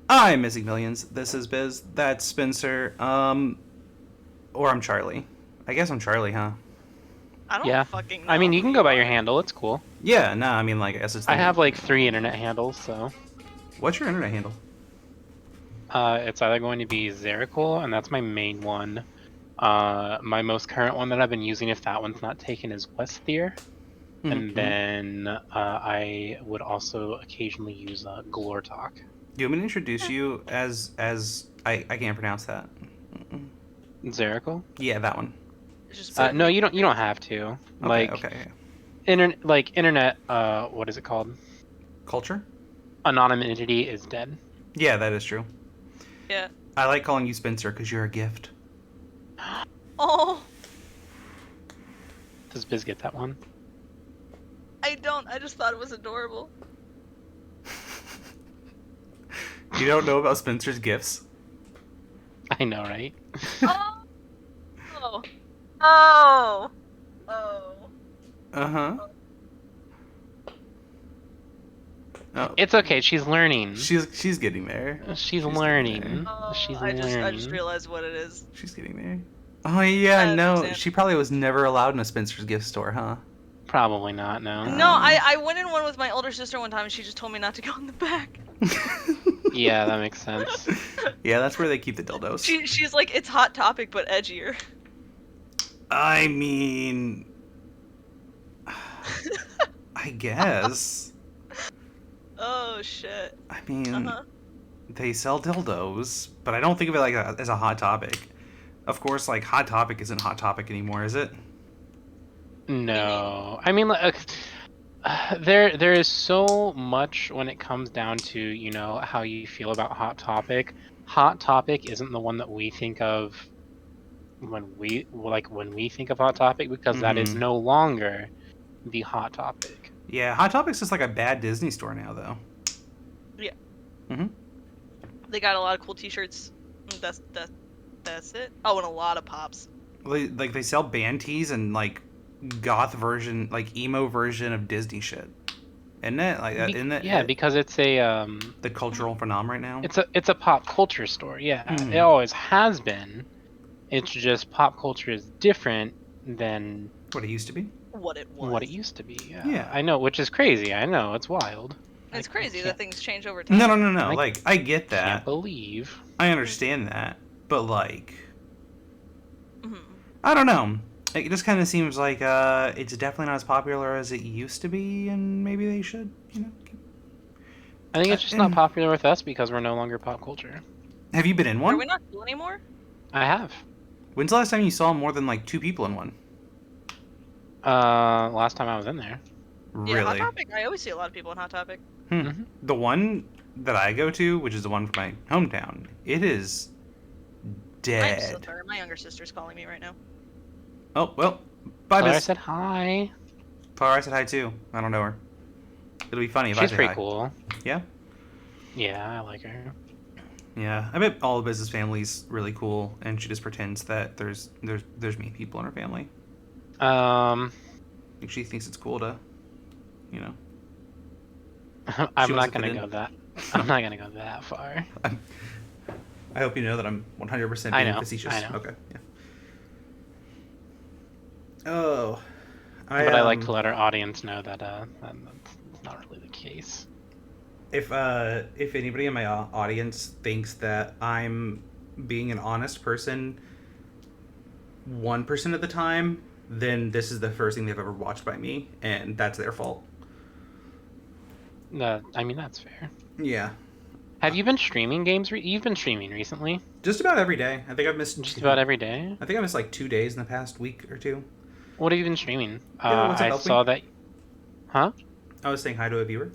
I'm Missing Millions. This is Biz. That's Spencer. Or I'm Charlie. I guess I'm Charlie, huh? I don't Yeah. fucking I know mean, you who can go you by your are. handle. It's cool. Yeah, no, I mean, like, I guess it's the I have name. like 3 internet handles, so What's your internet handle? it's either going to be Zerical, and that's my main one. My most current one that I've been using, if that one's not taken, is Westhier. And Mm-hmm. then I would also occasionally use Glortalk. Do you want me to introduce you as I can't pronounce that. Mm-mm. Zerical? Yeah, that one. Just So, put No, me you don't. You don't crazy. have to. okay, Like okay. internet. What is it called? Culture? Anonymity is dead. Yeah, that is true. Yeah. I like calling you Spencer because you're a gift. Oh, Does Biz get that one? I don't. I just thought it was adorable. You don't know about Spencer's gifts? I know, right? Oh. Oh. Oh. Oh. Uh-huh. Oh, It's okay. She's learning. she's getting there. She's getting learning. there. Oh, She's I just learning. realized what it is. She's getting there. Oh yeah, I no, understand. she probably was never allowed in a Spencer's gift store, huh? Probably not. No. No, I went in one with my older sister one time and she just told me not to go in the back. Yeah, that makes sense. Yeah, that's where they keep the dildos. She's like, it's Hot Topic but edgier. I mean, I guess. Oh shit. I mean, Uh-huh. they sell dildos, but I don't think of it like as a hot topic. Of course, like Hot Topic isn't Hot Topic anymore, is it? No, I mean, like, there is so much when it comes down to, you know, how you feel about Hot Topic. Hot Topic isn't the one that we think of when we think of Hot Topic, because that is Mhm. no longer the Hot Topic. Yeah, Hot Topic's just like a bad Disney store now, though. Yeah. Mm-hmm. They got a lot of cool t-shirts. That's it. Oh, and a lot of pops. They sell band tees and like goth version, like emo version of Disney shit. Isn't it? Like that, isn't it? Yeah, because it's a the cultural phenomenon right now. it's a pop culture store. Yeah, Mhm. it always has been. It's just pop culture is different than What it used to be. What it was. what it used to be. Yeah. Yeah. I know, which is crazy. I know, it's wild. It's I crazy can't- that things change over time. No. I Like I get Can't that. believe. I understand that, but like, Mhm. I don't know. It just kind of seems like it's definitely not as popular as it used to be, and maybe they should, you know. I think it's just not popular with us because we're no longer pop culture. Have you been in Are one? we not cool anymore? I have. When's the last time you saw more than like 2 people in one? Last time I was in there. Yeah, Hot Really? Topic. I always see a lot of people in Hot Topic. Mhm. The one that I go to, which is the one from my hometown, it is I'm so dead. sorry. My younger sister's calling me right now. Oh well, bye, Claire Miss. said hi. Clara said hi too. I don't know her. It'll be funny if I She's say pretty hi. cool. Yeah. Yeah, I like her. Yeah, I bet all the business family's really cool, and she just pretends that there's me people in her family. Like she thinks it's cool to, you know. I'm She not wants to gonna fit in. go that. I'm not gonna go that far. I hope you know that I'm 100% I being know, facetious. I know. Okay. Yeah. Oh. But I like to let our audience know that that's not really the case. If anybody in my audience thinks that I'm being an honest person 1% of the time, then this is the first thing they've ever watched by me, and that's their fault. I mean, that's fair. Yeah. Have you been streaming games? You've been streaming recently? Just about every day. I think I've missed Just about every day? I think I missed like 2 days in the past week or two. What have you been streaming? Yeah, what's up, I Elfie? saw that. Huh? I was saying hi to a viewer.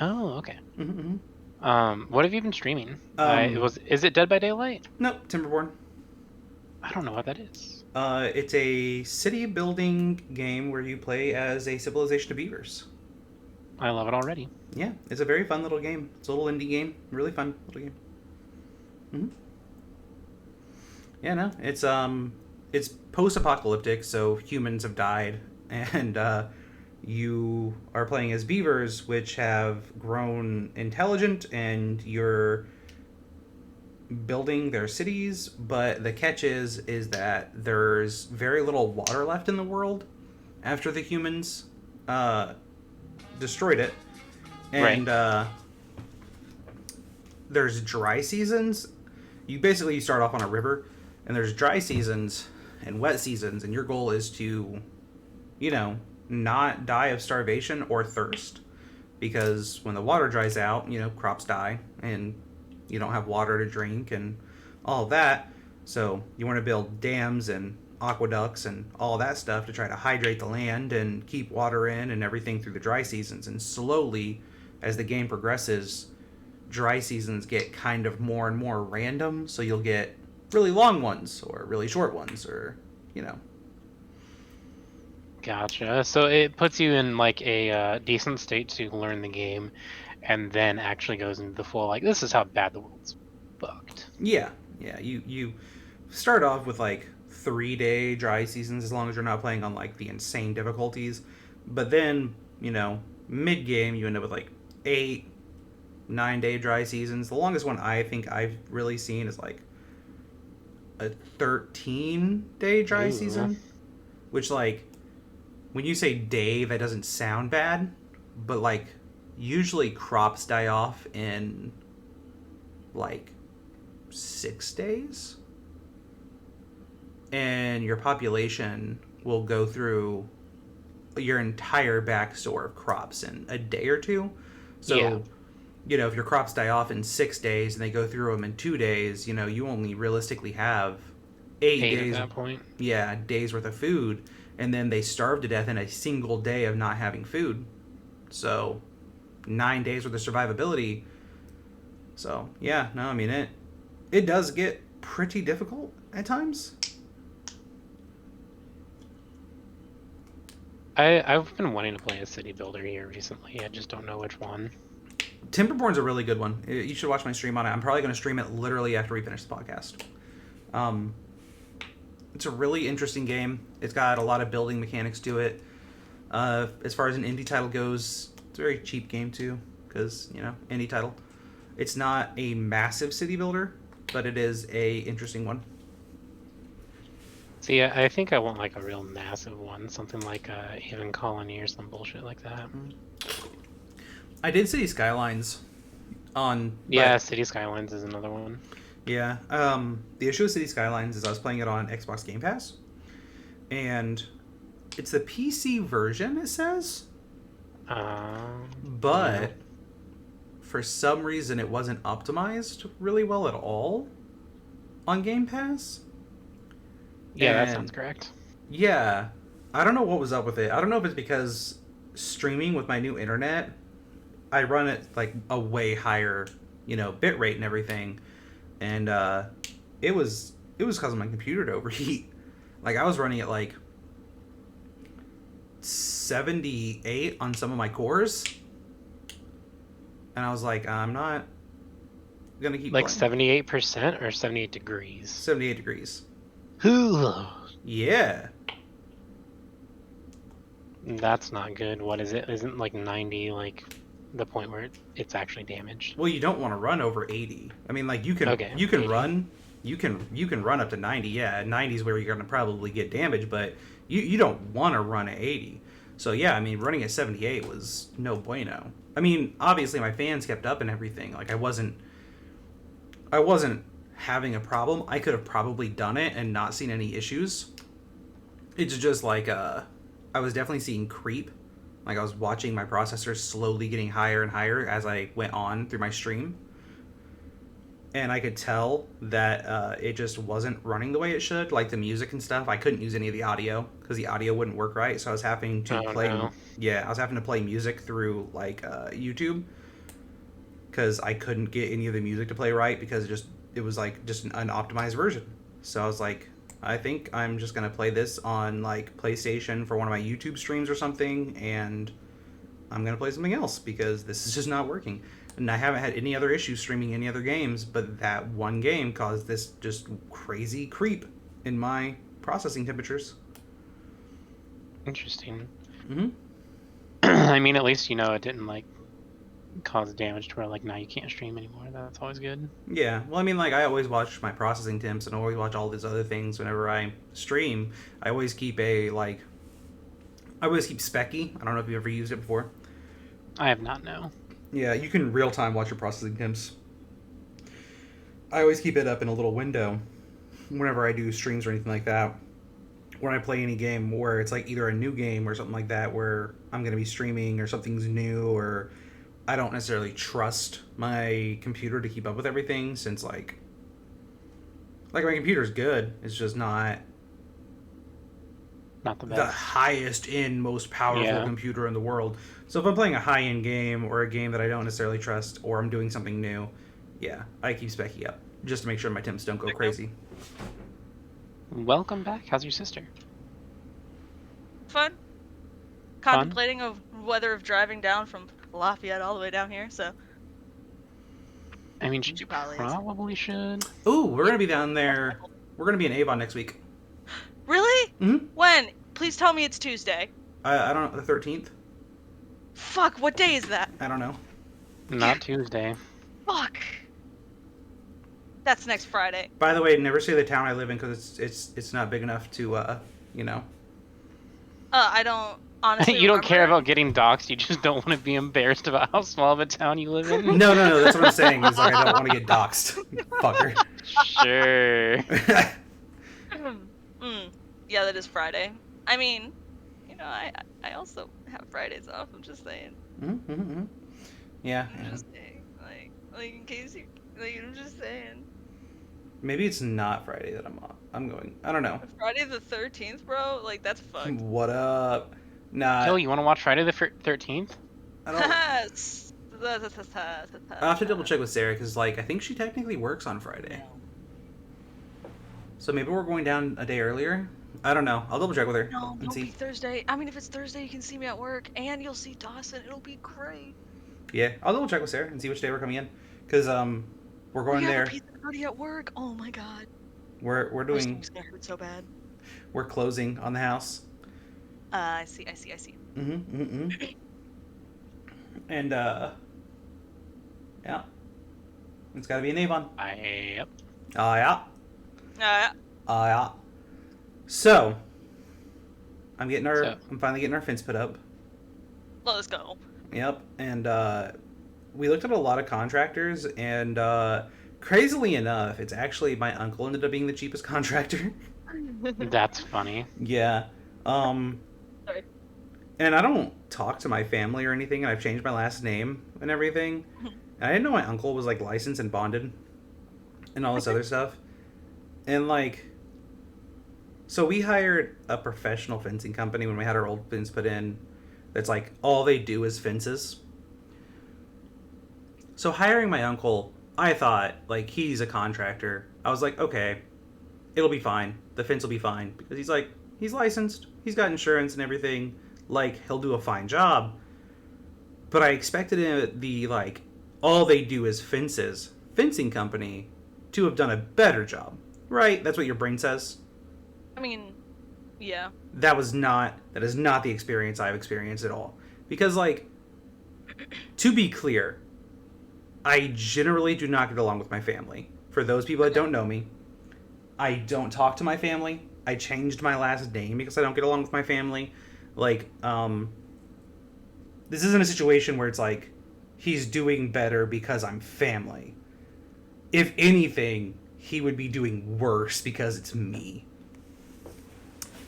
Oh, okay. Mm-hmm. What have you been streaming? Um, Is it Dead by Daylight? No, Timberborn. I don't know what that is. It's a city building game where you play as a civilization of beavers. I love it already. Yeah, it's a very fun little game. It's a little indie game. Really fun little game. Mm-hmm. Yeah, no, it's post-apocalyptic, so humans have died, and you are playing as beavers, which have grown intelligent, and you're building their cities, but the catch is that there's very little water left in the world after the humans destroyed it, and there's dry seasons. You start off on a river, and there's dry seasons and wet seasons, and your goal is to, not die of starvation or thirst, because when the water dries out, crops die, and you don't have water to drink and all of that. So you want to build dams and aqueducts and all that stuff to try to hydrate the land and keep water in and everything through the dry seasons. And slowly, as the game progresses, dry seasons get kind of more and more random. So you'll get really long ones or really short ones, or Gotcha. So it puts you in like a decent state to learn the game, and then actually goes into the full, like, this is how bad the world's fucked. Yeah. You start off with like 3-day dry seasons, as long as you're not playing on like the insane difficulties. But then, mid game you end up with like 8-9-day dry seasons. The longest one I think I've really seen is like a 13-day dry season, which, like, when you say day, that doesn't sound bad, but like usually crops die off in like 6 days, and your population will go through your entire back store of crops in a day or two. So if your crops die off in 6 days and they go through them in 2 days, you only realistically have 8 days at that point. Yeah, days worth of food, and then they starve to death in a single day of not having food. So 9 days worth of survivability. So yeah, no, I mean, it does get pretty difficult at times. I've been wanting to play a city builder here recently. I just don't know which one. Timberborn's a really good one. You should watch my stream on it. I'm probably going to stream it literally after we finish the podcast. It's a really interesting game. It's got a lot of building mechanics to it. As far as an indie title goes, it's a very cheap game too, because, indie title. It's not a massive city builder, but it is a interesting one. See, I think I want like a real massive one, something like a Haven Colony or some bullshit like that. I did City Skylines on... Yeah, City Skylines is another one. Yeah. The issue with City Skylines is I was playing it on Xbox Game Pass, and it's the PC version, it says. But for some reason it wasn't optimized really well at all on Game Pass. Yeah, that sounds correct. Yeah. I don't know what was up with it. I don't know if it's because streaming with my new internet, I run it like a way higher, bit rate and everything. And it was causing my computer to overheat. Like, I was running at like 78 on some of my cores. And I was like, I'm not gonna keep like playing. 78% or 78 degrees? 78 degrees. Yeah. That's not good. What is it? Isn't like 90 like the point where it's actually damaged? Well, you don't want to run over 80. I mean, like, you can 80. run up to 90. Yeah, 90 is where you're gonna probably get damage, but you don't want to run at 80. So yeah, I mean, running at 78 was no bueno. I mean, obviously my fans kept up and everything. Like, I wasn't having a problem. I could have probably done it and not seen any issues. It's just like I was definitely seeing creep. Like, I was watching my processor slowly getting higher and higher as I went on through my stream. And I could tell that it just wasn't running the way it should. Like, the music and stuff, I couldn't use any of the audio because the audio wouldn't work right. So I was having to I was having to play music through like YouTube, because I couldn't get any of the music to play right because it was like just an unoptimized version. So I was like, I think I'm just gonna play this on like PlayStation for one of my YouTube streams or something, and I'm gonna play something else because this is just not working. And I haven't had any other issues streaming any other games, but that one game caused this just crazy creep in my processing temperatures. Interesting. Mm-hmm. I mean, at least it didn't like cause damage to where like now you can't stream anymore. That's always good. Yeah, well, I mean, like, I always watch my processing temps and I always watch all these other things whenever I stream. I always keep I always keep Specky. I don't know if you've ever used it before. I have not, no. Yeah, you can real time watch your processing temps. I always keep it up in a little window whenever I do streams or anything like that. When I play any game where it's like either a new game or something like that where I'm going to be streaming or something's new, or I don't necessarily trust my computer to keep up with everything, since like my computer's good, it's just not the best. the highest end, most powerful computer in the world. So if I'm playing a high end game or a game that I don't necessarily trust, or I'm doing something new, yeah, I keep Specky up just to make sure my temps don't go crazy. Welcome back. How's your sister? Fun. Contemplating of whether of driving down from Lafayette all the way down here, so. I mean, she probably probably should. Ooh, we're gonna be down there. We're gonna be in Avon next week. Really? Mm-hmm. When? Please tell me it's Tuesday. I don't know, the 13th? Fuck, what day is that? I don't know. Not Tuesday. Fuck. That's next Friday. By the way, never say the town I live in, because it's not big enough to, you know. I don't honestly You don't care about getting doxxed, you just don't want to be embarrassed about how small of a town you live in? No, that's what I'm saying, is like, I don't want to get doxxed. Fucker. Sure. Yeah, that is Friday. I mean, you know, I also have Fridays off, I'm just saying. Mm-hmm. Yeah. I'm just saying, like in case you, like, I'm just saying. Maybe it's not Friday that I'm going. I don't know. Friday the 13th, bro? Like, that's fucked. What up? Nah. Phil, you want to watch Friday the 13th? I don't. I'll have to double check with Sarah, because, like, I think she technically works on Friday. So maybe we're going down a day earlier? I don't know. I'll double check with her. No, and see. Be Thursday. I mean, if it's Thursday, you can see me at work, and you'll see Dawson. It'll be great. Yeah, I'll double check with Sarah and see which day we're coming in. Because, we're going there. A pizza party at work. Oh my god. We're doing. It's gonna hurt so bad. We're closing on the house. I see. Mm-hmm. And yeah, it's got to be an Avon. Yep. Yeah. Yeah. So, I'm finally getting our fence put up. Let's go. Yep, and we looked at a lot of contractors, and crazily enough, it's actually my uncle ended up being the cheapest contractor. That's funny. Yeah. Sorry. And I don't talk to my family or anything, and I've changed my last name and everything. And I didn't know my uncle was, like, licensed and bonded and all this other stuff. And, like, so we hired a professional fencing company when we had our old fence put in. That's, like, all they do is fences. So hiring my uncle, I thought, like, he's a contractor. I was like, okay, it'll be fine. The fence will be fine. Because he's, like, he's licensed. He's got insurance and everything. Like, he'll do a fine job. But I expected the, like, all they do is fences fencing company to have done a better job. Right? That's what your brain says. I mean, yeah. That is not the experience I've experienced at all. Because, like, to be clear, I generally do not get along with my family. For those people that don't know me, I don't talk to my family. I changed my last name because I don't get along with my family. Like, this isn't a situation where it's like, he's doing better because I'm family. If anything, he would be doing worse because it's me.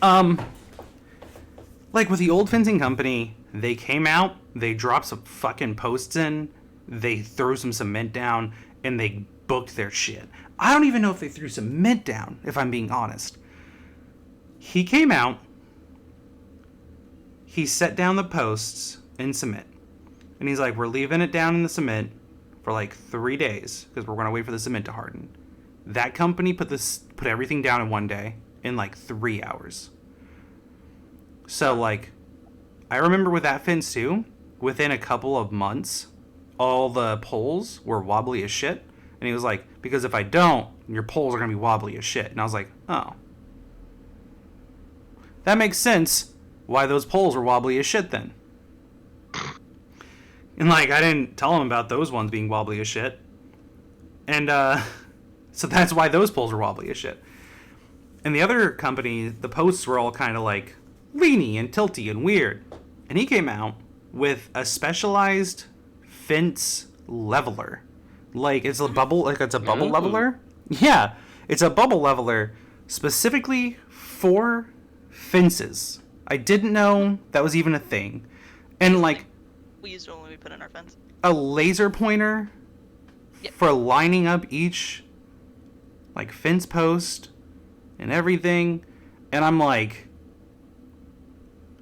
Like with the old fencing company, they came out, they dropped some fucking posts in, they threw some cement down, and they booked their shit. I don't even know if they threw cement down, if I'm being honest. He came out, he set down the posts in cement, and he's like, we're leaving it down in the cement for like 3 days, because we're going to wait for the cement to harden. That company put everything down in 1 day, in like 3 hours. So, like, I remember with that fence too, within a couple of months, all the poles were wobbly as shit. And he was like, because if I don't, your poles are going to be wobbly as shit. And I was like, oh. That makes sense why those poles were wobbly as shit then. And, like, I didn't tell him about those ones being wobbly as shit. And, so that's why those poles are wobbly as shit. And the other company, the posts were all kind of, like, leany and tilty and weird. And he came out with a specialized fence leveler. Like, it's a bubble leveler. Yeah, it's a bubble leveler specifically for fences. I didn't know that was even a thing. And, like, we used it when we put in our fence. A laser pointer for lining up each, like, fence post and everything. And I'm like,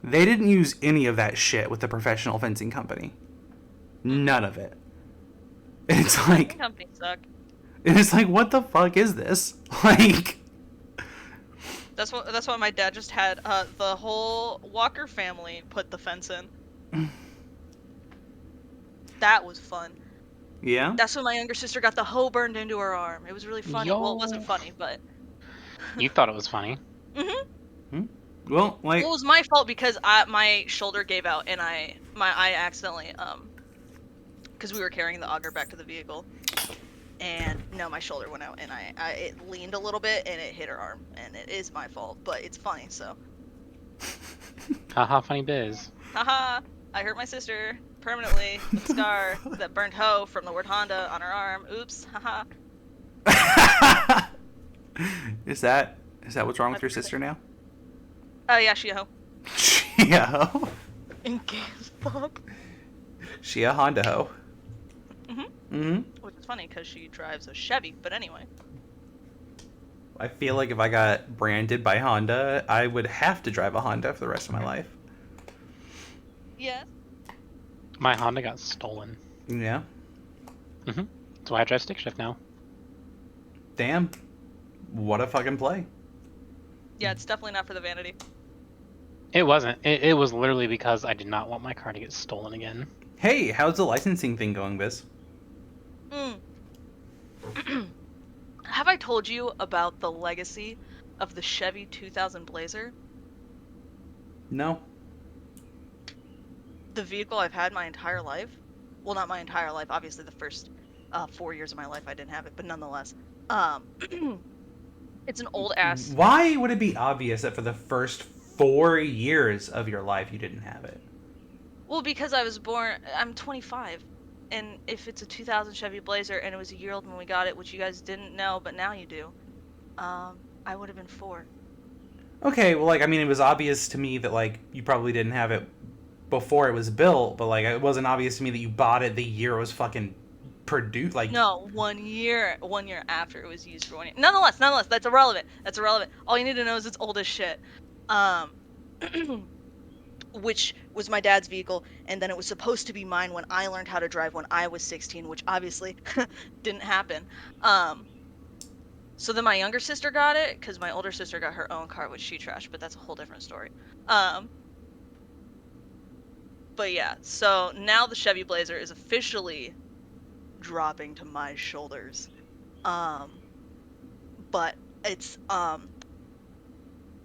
they didn't use any of that shit with the professional fencing company. None of it. And it's like, companies suck. And it's like, what the fuck is this? Like, that's what my dad just had. The whole Walker family put the fence in. That was fun. Yeah. That's when my younger sister got the hoe burned into her arm. It was really funny. Yo. Well, it wasn't funny, but You thought it was funny. Well, like, it was my fault because my shoulder gave out and I accidentally because we were carrying the auger back to the vehicle, and no, my shoulder went out and it leaned a little bit and it hit her arm, and it is my fault, but it's funny, so. Haha, funny biz. Haha, I hurt my sister permanently with a scar that burned hoe from the word Honda on her arm. Oops, haha. Is that what's wrong with your sister now? Oh yeah, she a hoe. She a hoe? In games, fuck. She a Honda hoe. Which is funny because she drives a Chevy, but anyway. I feel like if I got branded by Honda, I would have to drive a Honda for the rest of my life. Yes. My Honda got stolen. Yeah. That's why I drive stick shift now. Damn. What a fucking play. Yeah, it's definitely not for the vanity. It wasn't. It was literally because I did not want my car to get stolen again. Hey, how's the licensing thing going, Biz? Have I told you about the legacy of the Chevy 2000 Blazer? No. The vehicle I've had my entire life. Well, not my entire life. Obviously, the first 4 years of my life I didn't have it, but nonetheless. It's an old ass. Why would it be obvious that for the first 4 years of your life you didn't have it? Well, because I'm 25. And if it's a 2000 Chevy Blazer and it was a year old when we got it, which you guys didn't know, but now you do, I would have been 4. Okay, well, like, I mean, it was obvious to me that, like, you probably didn't have it before it was built, but, like, it wasn't obvious to me that you bought it the year it was fucking produced, like... No, 1 year after it was used for 1 year. Nonetheless, that's irrelevant. All you need to know is it's old as shit. Which was my dad's vehicle, and then it was supposed to be mine when I learned how to drive when I was 16, which obviously didn't happen. So then my younger sister got it, because my older sister got her own car, which she trashed, but that's a whole different story. But yeah, so now the Chevy Blazer is officially dropping to my shoulders. But it's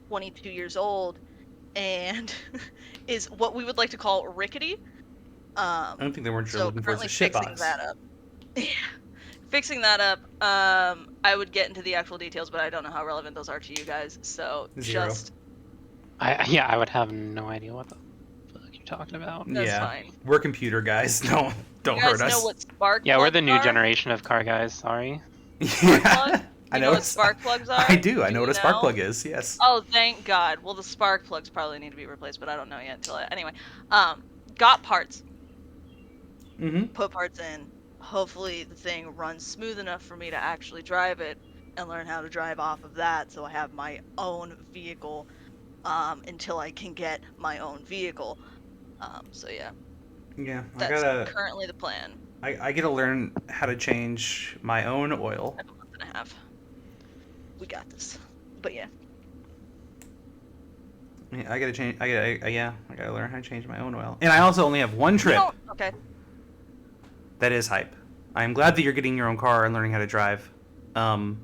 22 years old, and is what we would like to call rickety. I don't think they weren't So looking for currently a shit fixing box. that up. Yeah, fixing that up. I would get into the actual details, but I don't know how relevant those are to you guys. So Zero. just I would have no idea what the fuck you're talking about. That's yeah, fine. we're computer guys. Don't you hurt guys us. know what spark Yeah, we're the plugs new are? generation of car guys. Sorry. Spark plugs? I You know what spark plugs are? I do. I know you what a spark know? plug is. Yes. Oh, thank God. Well, the spark plugs probably need to be replaced, but I don't know yet until anyway. Got parts. Put parts in. Hopefully the thing runs smooth enough for me to actually drive it and learn how to drive off of that, so I have my own vehicle until I can get my own vehicle. So yeah. Yeah, That's currently the plan. I get to learn how to change my own oil. I have a month and a half. We got this. But yeah. Yeah, I gotta learn how to change my own oil. And I also only have one trip. Okay. That is hype. I'm glad that you're getting your own car and learning how to drive. Have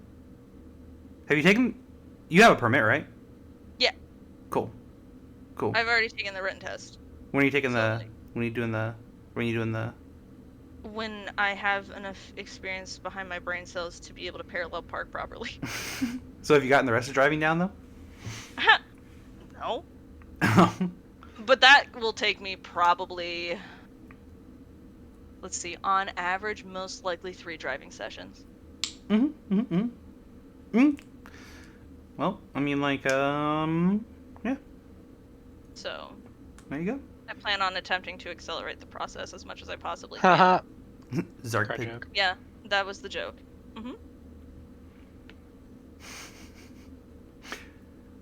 you taken... You have a permit, right? Yeah. Cool. I've already taken the written test. When are you taking So, when are you doing the When you doing the... When I have enough experience behind my brain cells to be able to parallel park properly. So have you gotten the rest of driving down, though? No. But that will take me probably, let's see, on average, most likely 3 driving sessions. Well, I mean, like, yeah. So. There you go. I plan on attempting to accelerate the process as much as I possibly can. Zark joke. Yeah, that was the joke.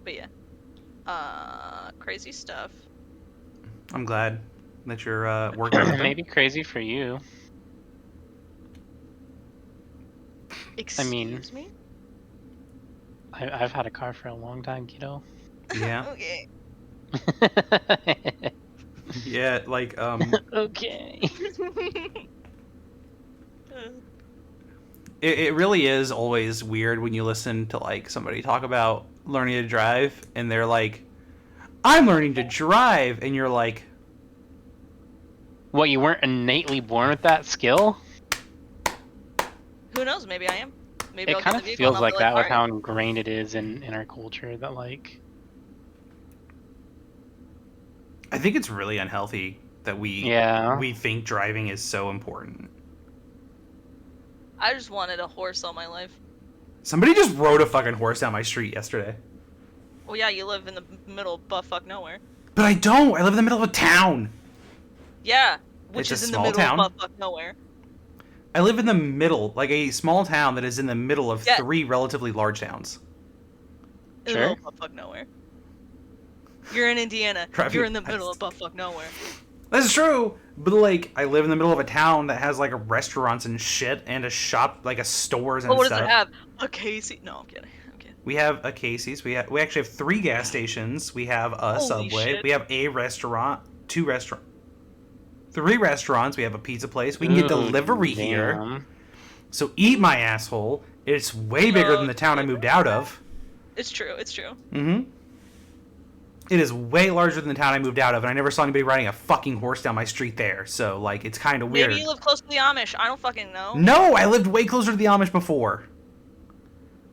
But yeah. Crazy stuff. I'm glad that you're working with them. Maybe crazy for you. Excuse me? I've had a car for a long time, kiddo. Yeah. Okay. Yeah, like, Okay. It really is always weird when you listen to, like, somebody talk about learning to drive, and they're like, I'm learning to drive, and you're like... What, you weren't innately born with that skill? Who knows? Maybe I am. Maybe It I'll kind get of the vehicle feels and I'll like be that with "Alright." how ingrained it is in our culture that, like... I think it's really unhealthy that we think driving is so important. I just wanted a horse all my life. Somebody just rode a fucking horse down my street yesterday. Well, yeah, you live in the middle of buttfuck nowhere. But I don't! I live in the middle of a town! Yeah, which It's is a in the small middle town. of buttfuck nowhere. I live in the middle, like a small town that is in the middle of 3 relatively large towns. In the middle of buttfuck nowhere. You're in Indiana. You're in the middle of buttfuck nowhere. That's true! But, like, I live in the middle of a town that has, like, restaurants and shit, and a shop, like, a stores and But what stuff. does it have? A Casey? No, I'm kidding. We have a Casey's. We actually have 3 gas stations. We have a Subway. Shit. We have a restaurant. 3 restaurants. We have a pizza place. We can get delivery here. So eat my asshole. It's way bigger than the town I moved out of. It's true. It's true. It is way larger than the town I moved out of, and I never saw anybody riding a fucking horse down my street there. So, like, it's kind of weird. Maybe you live close to the Amish. I don't fucking know. No, I lived way closer to the Amish before.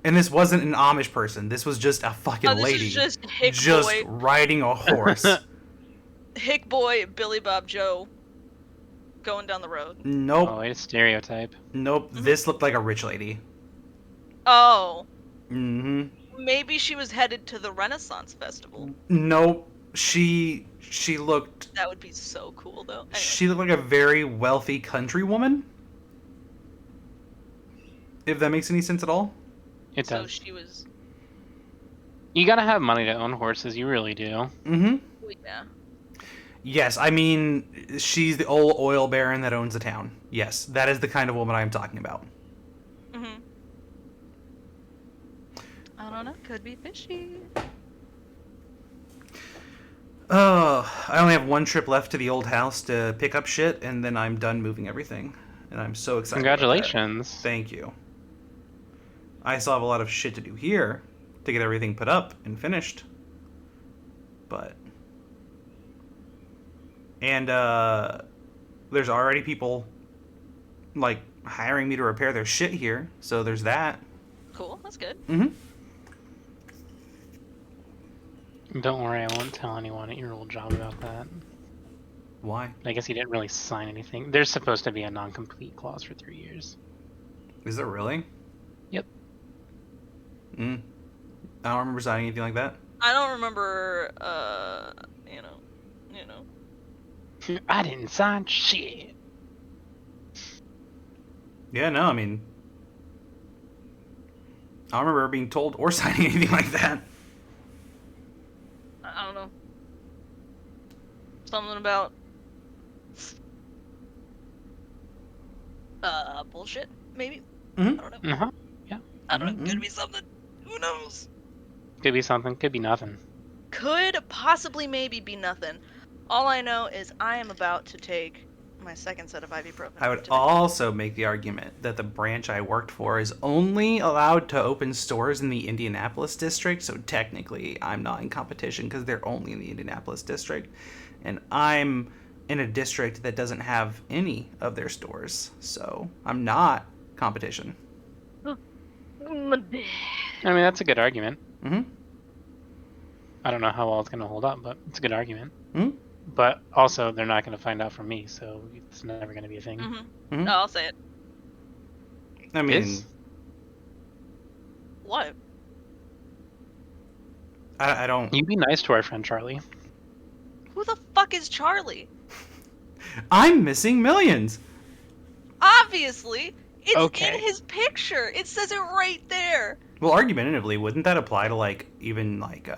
And this wasn't an Amish person. This was just a fucking lady. Is just hick just boy. riding a horse. Hick boy, Billy Bob Joe, going down the road. Nope. Oh, it's stereotype. Nope. This looked like a rich lady. Oh. Maybe she was headed to the Renaissance Festival. Nope. She looked... That would be so cool, though. Anyway. She looked like a very wealthy country woman. If that makes any sense at all. It does. So she was... You gotta have money to own horses, you really do. Yeah. Yes, I mean, she's the old oil baron that owns the town. Yes, that is the kind of woman I'm talking about. I don't know. Could be fishy. I only have 1 trip left to the old house to pick up shit, and then I'm done moving everything. And I'm so excited. Congratulations. About that. Thank you. I still have a lot of shit to do here to get everything put up and finished. But... And, there's already people, like, hiring me to repair their shit here, so there's that. Cool, that's good. Don't worry, I won't tell anyone at your old job about that. Why? I guess you didn't really sign anything. There's supposed to be a non-compete clause for 3 years. Is there really? Yep. I don't remember signing anything like that. I don't remember, you know. I didn't sign shit. Yeah, no, I mean... I don't remember being told or signing anything like that. I don't know. Something about... bullshit, maybe? I don't know. Yeah. I don't know. Could be something. Who knows? Could be something, could be nothing. Could possibly maybe be nothing. All I know is I am about to take my second set of ibuprofen. I would also make the argument that the branch I worked for is only allowed to open stores in the Indianapolis district, so technically I'm not in competition because they're only in the Indianapolis district. And I'm in a district that doesn't have any of their stores, so I'm not competition. I mean, that's a good argument. Mm-hmm. I don't know how well it's going to hold up, but it's a good argument. Mm-hmm. But also, they're not going to find out from me, so it's never going to be a thing. Mm-hmm. Mm-hmm. No, I'll say it. I mean, What? I don't. You be nice to our friend Charlie. Who the fuck is Charlie? I'm missing millions. Obviously, it's Okay. in his picture. It says it right there. Well, argumentatively, wouldn't that apply to like even like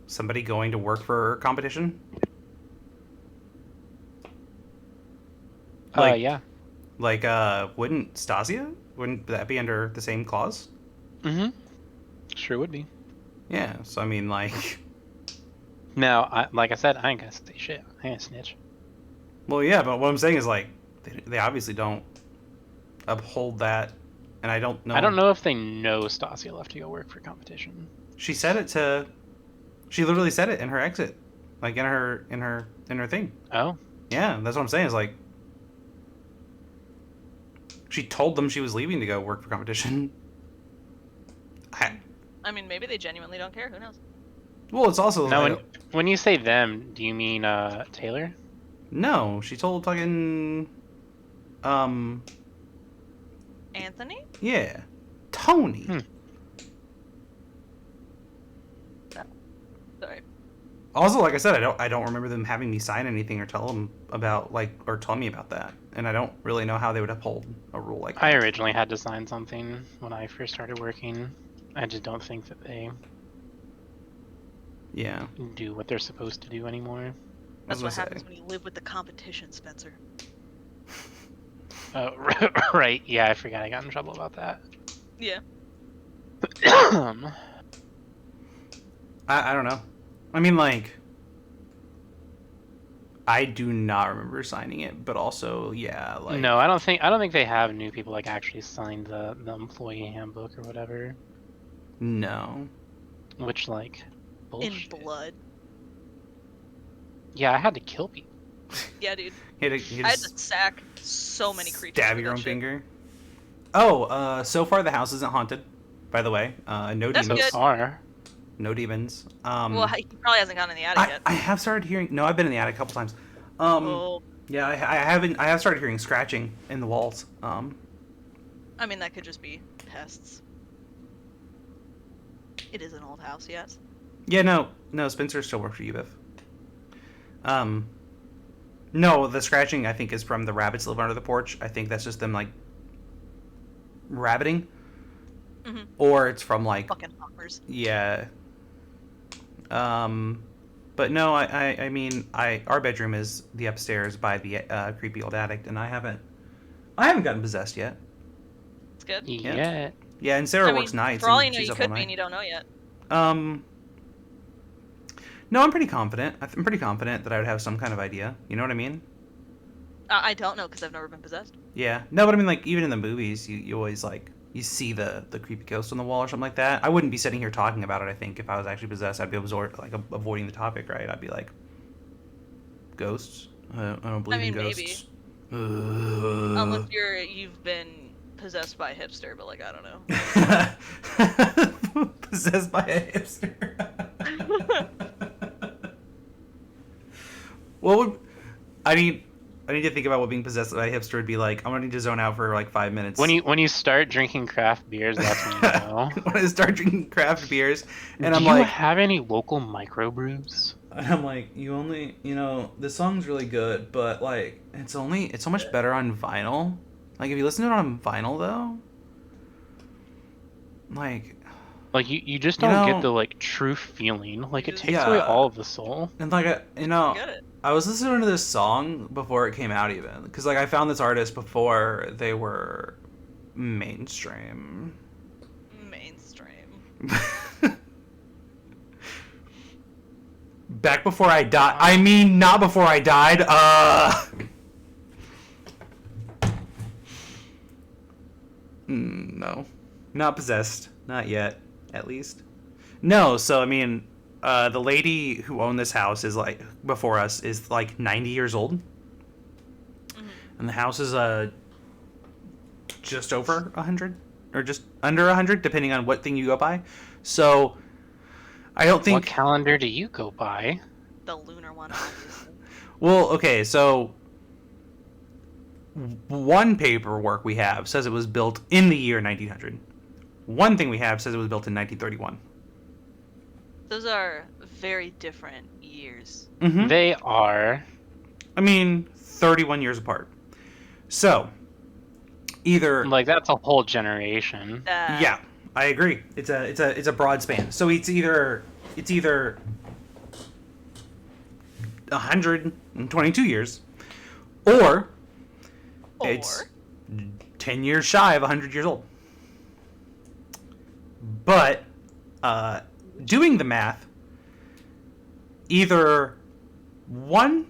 somebody going to work for competition? Like, Yeah. Like, wouldn't Stasia? Wouldn't that be under the same clause? Mm-hmm. Sure would be. Yeah. So I mean, like. Now, like I said, I ain't gonna say shit. I ain't gonna snitch. Well, yeah, but what I'm saying is like they obviously don't uphold that, and I don't know. I don't know if they know Stasia left to go work for competition. She said it to. She literally said it in her exit, like in her thing. Oh. Yeah, that's what I'm saying. Is like. She told them she was leaving to go work for competition. I mean, maybe they genuinely don't care. Who knows? Well, it's also Now, like, when you say them, do you mean Taylor? no. She told fucking Anthony? yeah, Tony. Sorry. Also, like I said, I don't remember them having me sign anything or tell them about or tell me about that, and I don't really know how they would uphold a rule like that. I originally had to sign something when I first started working. I just don't think that they do what they're supposed to do anymore. That's what happens when you live with the competition, Spencer. Oh, right. Yeah, I forgot I got in trouble about that. Yeah. I don't know. I mean, like, I do not remember signing it, but also, yeah, like. No, I don't think they have new people like actually signed the employee handbook or whatever. No. Which, like, bullshit. In blood. Yeah, I had to kill people. Yeah, dude. I had to sack so many creatures. Stab your own finger. Oh, so far the house isn't haunted. By the way, no That's demons. good. So far. No demons. Well, he probably hasn't gone in the attic yet. I have started hearing. No, I've been in the attic a couple times. Yeah, I haven't. I have started hearing scratching in the walls. I mean, that could just be pests. It is an old house, yes. Yeah, no. Spencer still works for you, Biff. No, the scratching I think is from the rabbits that live under the porch. I think that's just them like rabbiting, or it's from like fucking hoppers. Yeah. But no, I mean, our bedroom is the upstairs by the creepy old attic, and I haven't gotten possessed yet. It's good. Yeah. Yeah, and Sarah works nights. For all you know, she's you up all could be, night. and you don't know yet. No, I'm pretty confident. I'm pretty confident that I would have some kind of idea. You know what I mean? I don't know because I've never been possessed. Yeah. No, but I mean, like, even in the movies, you always, like, you see the creepy ghost on the wall or something like that. I wouldn't be sitting here talking about it, I think, if I was actually possessed. I'd be avoiding the topic, right? I'd be like, ghosts? I don't believe in ghosts. Maybe. Unless you've been possessed by a hipster, but, like, I don't know. Possessed by a hipster. What would... I need to think about what being possessed by a hipster would be like. I'm gonna need to zone out for like 5 minutes. When you start drinking craft beers, that's when you know. When I start drinking craft beers, and Do I'm you like, have any local microbrews? I'm like, you only, the song's really good, but like, it's so much better on vinyl. Like, if you listen to it on vinyl though, like you just don't get the like true feeling. Like, it takes away all of the soul. And like, I was listening to this song before it came out, even because like I found this artist before they were mainstream. Back before I died. I mean, not before I died. No, not possessed. Not yet, at least. No. So I mean, the lady who owned this house is like before us is like 90 years old, and the house is just over 100 or just under 100, depending on what thing you go by. So I don't think. What calendar do you go by? The lunar one, obviously. Well, okay, so one paperwork we have says it was built in the year 1900. One thing we have says it was built in 1931. Those are very different years. Mm-hmm. They are. I mean, 31 years apart. So, either Like, that's a whole generation. yeah, I agree. It's a broad span. So it's either 122 years, or it's 10 years shy of 100 years old. But doing the math, either one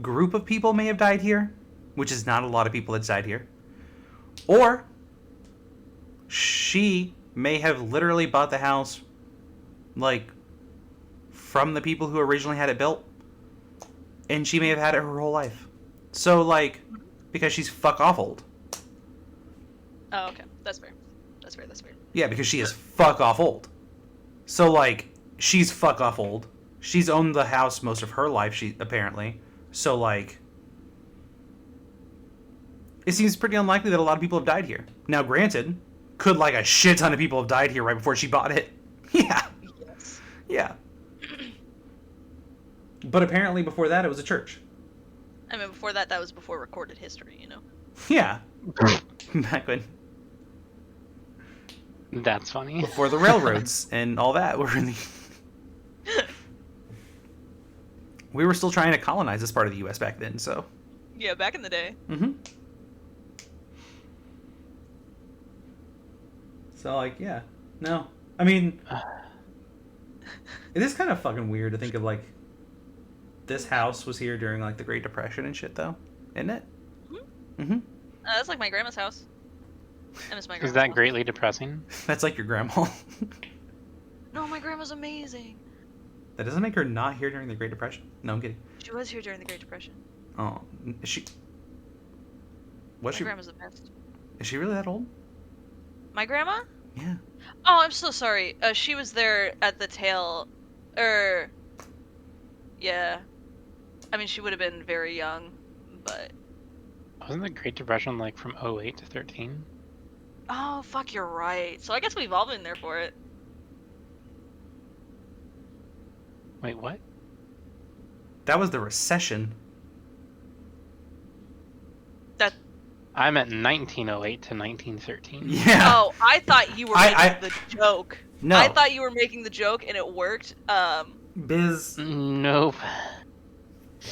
group of people may have died here, which is not a lot of people that's died here, or she may have literally bought the house like from the people who originally had it built, and she may have had it her whole life. So like, because she's fuck off old. Oh, okay. That's fair. That's fair. Yeah, because she is fuck off old. So like, she's fuck off old. She's owned the house most of her life, she apparently. So like, it seems pretty unlikely that a lot of people have died here. Now granted, could like a shit ton of people have died here right before she bought it? Yeah. Yes. Yeah. But apparently before that it was a church. I mean, before that was before recorded history, you know? Yeah. Back when. That's funny. Before the railroads and all that were in the... We were still trying to colonize this part of the U.S. back then, so... Yeah, back in the day. Mm-hmm. So, like, yeah. No. I mean... It is kind of fucking weird to think of, like... This house was here during, like, the Great Depression and shit, though. Isn't it? Mm-hmm. Mm-hmm. That's like my grandma's house. I miss my grandma's Is that house. greatly depressing? That's like your grandma. No, my grandma's amazing. That doesn't make her not here during the Great Depression. No, I'm kidding. She was here during the Great Depression. Oh, is she? My grandma's the best. Is she really that old? My grandma? Yeah. Oh, I'm so sorry. She was there at the tail... Yeah. I mean, she would have been very young, but... Wasn't the Great Depression like from 08 to 13? Oh, fuck, you're right. So I guess we've all been there for it. Wait, what? That was the recession. I meant 1908 to 1913. Yeah. Oh, I thought you were making the joke. No. I thought you were making the joke, and it worked. Biz. Nope.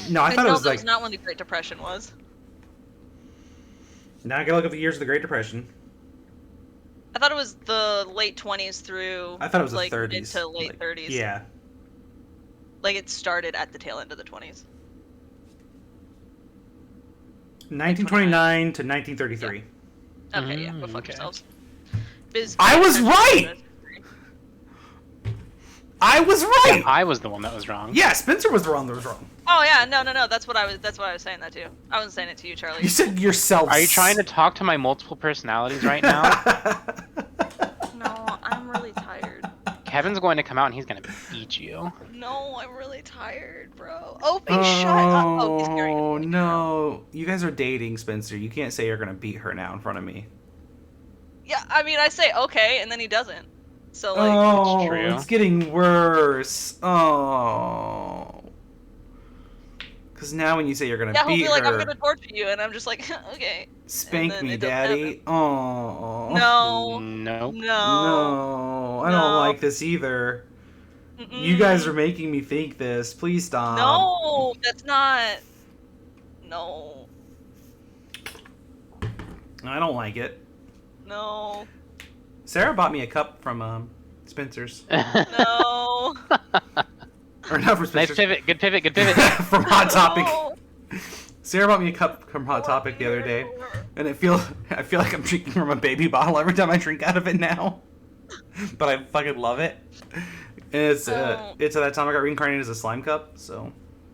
No, I thought it was that like... was not when the Great Depression was. Now I gotta look at the years of the Great Depression. I thought it was the late 20s through... I thought it was like, the 30s. mid to late like, 30s. Yeah. Like, it started at the tail end of the 20s. 1929 to 1933. Yeah. Okay, yeah, go fuck okay. yourselves. Biz, I was right! I was right! Yeah, I was the one that was wrong. Yeah, Spencer was the one that was wrong. Oh yeah, no. That's what I was saying that too. I wasn't saying it to you, Charlie. You said yourself. Are you trying to talk to my multiple personalities right now? No, I'm really tired. Kevin's going to come out and he's going to beat you. No, I'm really tired, bro. Opie, shut up. Oh, he's hearing Oh, it. no. You guys are dating, Spencer. You can't say you're going to beat her now in front of me. Yeah, I mean, I say okay, and then he doesn't. So, like... Oh, It's true. it's getting worse. Oh. Because now when you say you're going to Yeah, he'll beat be like, her... I'm gonna torture you, and I'm just like, okay. Spank then me, it doesn't daddy. Oh. No. Nope. No. No. I don't No. like this either. Mm-mm. You guys are making me think this. Please stop. No, that's not... No. I don't like it. No. Sarah bought me a cup from Spencer's. No. Or not from Nice Spencer's. pivot. Good pivot. Good pivot. From Hot Topic. No. Sarah bought me a cup from Hot Topic the other day, and I feel like I'm drinking from a baby bottle every time I drink out of it now. But I fucking love it. It And it's at that time I got reincarnated as a slime cup, so...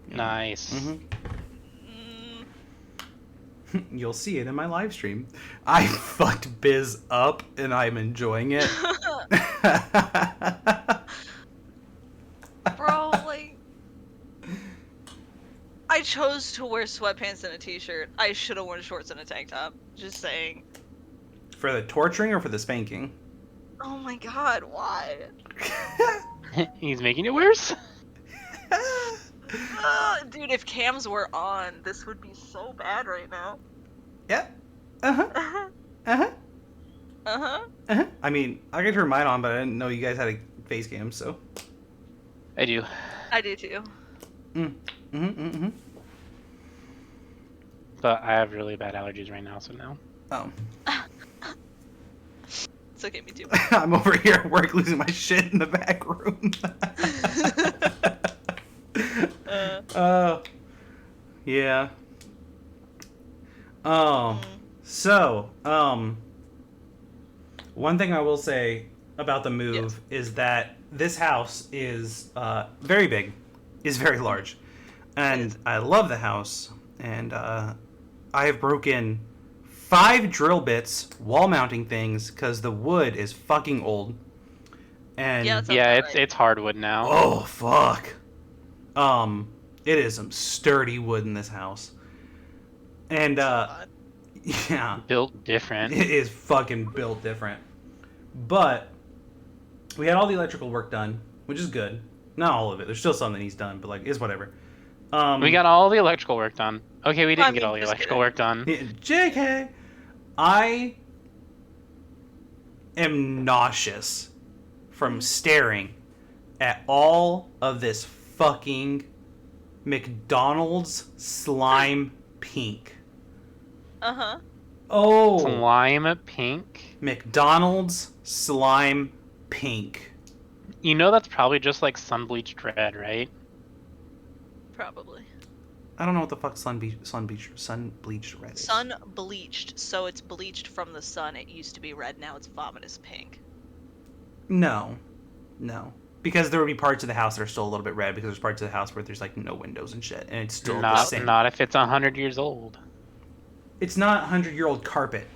Nice. You'll see it in my live stream. I fucked Biz up, and I'm enjoying it. Bro, like... I chose to wear sweatpants and a t-shirt. I should have worn shorts and a tank top. Just saying. For the torturing or for the spanking? Oh my god, why? He's making it worse? Dude, if cams were on, this would be so bad right now. Yeah. I mean, I got your mine on, but I didn't know you guys had a face cam, so... I do. I do too. But I have really bad allergies right now, so no. Oh. It's okay, me too. I'm over here at work losing my shit in the back room. Yeah. So, one thing I will say about the move is that this house is very big, is very large, and I love the house, and I have broken 5 drill bits, wall mounting things, because the wood is fucking old. And it's hardwood now. Oh fuck. It is some sturdy wood in this house. And yeah. Built different. It is fucking built different. But we had all the electrical work done, which is good. Not all of it. There's still some that needs done, but like it's whatever. We got all the electrical work done. Okay, we didn't get all the electrical work done. JK. I am nauseous from staring at all of this fucking McDonald's slime pink. Oh. Slime pink? McDonald's slime pink. You know that's probably just like sun bleached red, right? Probably. I don't know what the fuck sun bleached red is. Sun bleached, so it's bleached from the sun. It used to be red, now it's vomitous pink. No. Because there would be parts of the house that are still a little bit red, because there's parts of the house where there's like no windows and shit, and it's still the same. Not if it's 100 years old. It's not 100-year-old carpet.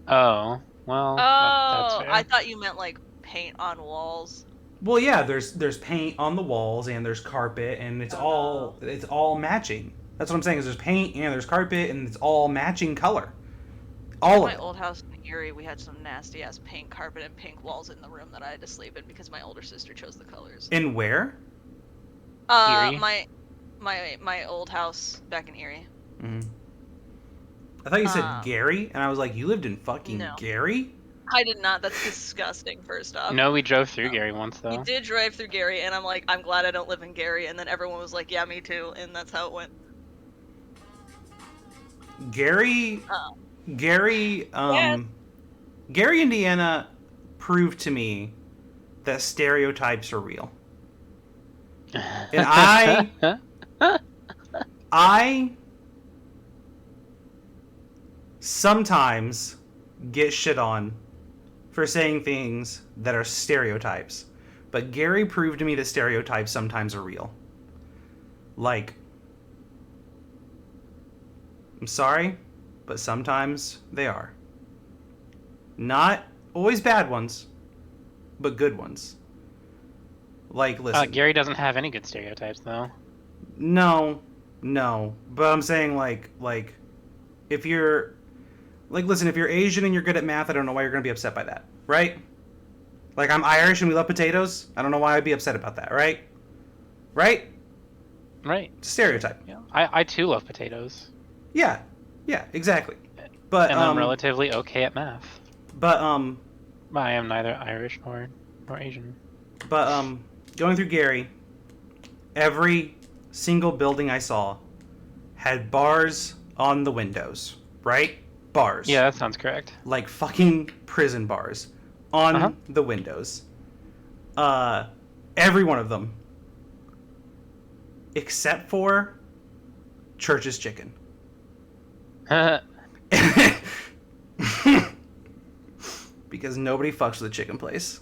Oh, well, that's fair. I thought you meant like paint on walls. Well, yeah, there's paint on the walls and there's carpet and it's all matching. That's what I'm saying is there's paint and there's carpet and it's all matching color. All of it. My old house in Erie, we had some nasty ass pink carpet and pink walls in the room that I had to sleep in because my older sister chose the colors. In where? Erie? My old house back in Erie. Mm-hmm. I thought you said Gary, and I was like, you lived in fucking Gary? I did not. That's disgusting, first off. No, we drove through Gary once, though. We did drive through Gary, and I'm like, I'm glad I don't live in Gary. And then everyone was like, yeah, me too. And that's how it went. Gary, Indiana proved to me that stereotypes are real. And I sometimes get shit on for saying things that are stereotypes. But Gary proved to me that stereotypes sometimes are real. Like, I'm sorry, but sometimes they are. Not always bad ones, but good ones. Like, listen. Gary doesn't have any good stereotypes, though. No. But I'm saying, like, if you're... Like, listen, if you're Asian and you're good at math, I don't know why you're going to be upset by that, right? Like, I'm Irish and we love potatoes. I don't know why I'd be upset about that, right? Right? Right. Stereotype. Yeah. I too love potatoes. Yeah, exactly. But and I'm relatively okay at math. But I am neither Irish nor Asian. But going through Gary, every single building I saw had bars on the windows, right? Bars. Yeah, that sounds correct. Like fucking prison bars on the windows. Every one of them. Except for Church's Chicken. Because nobody fucks with a chicken place.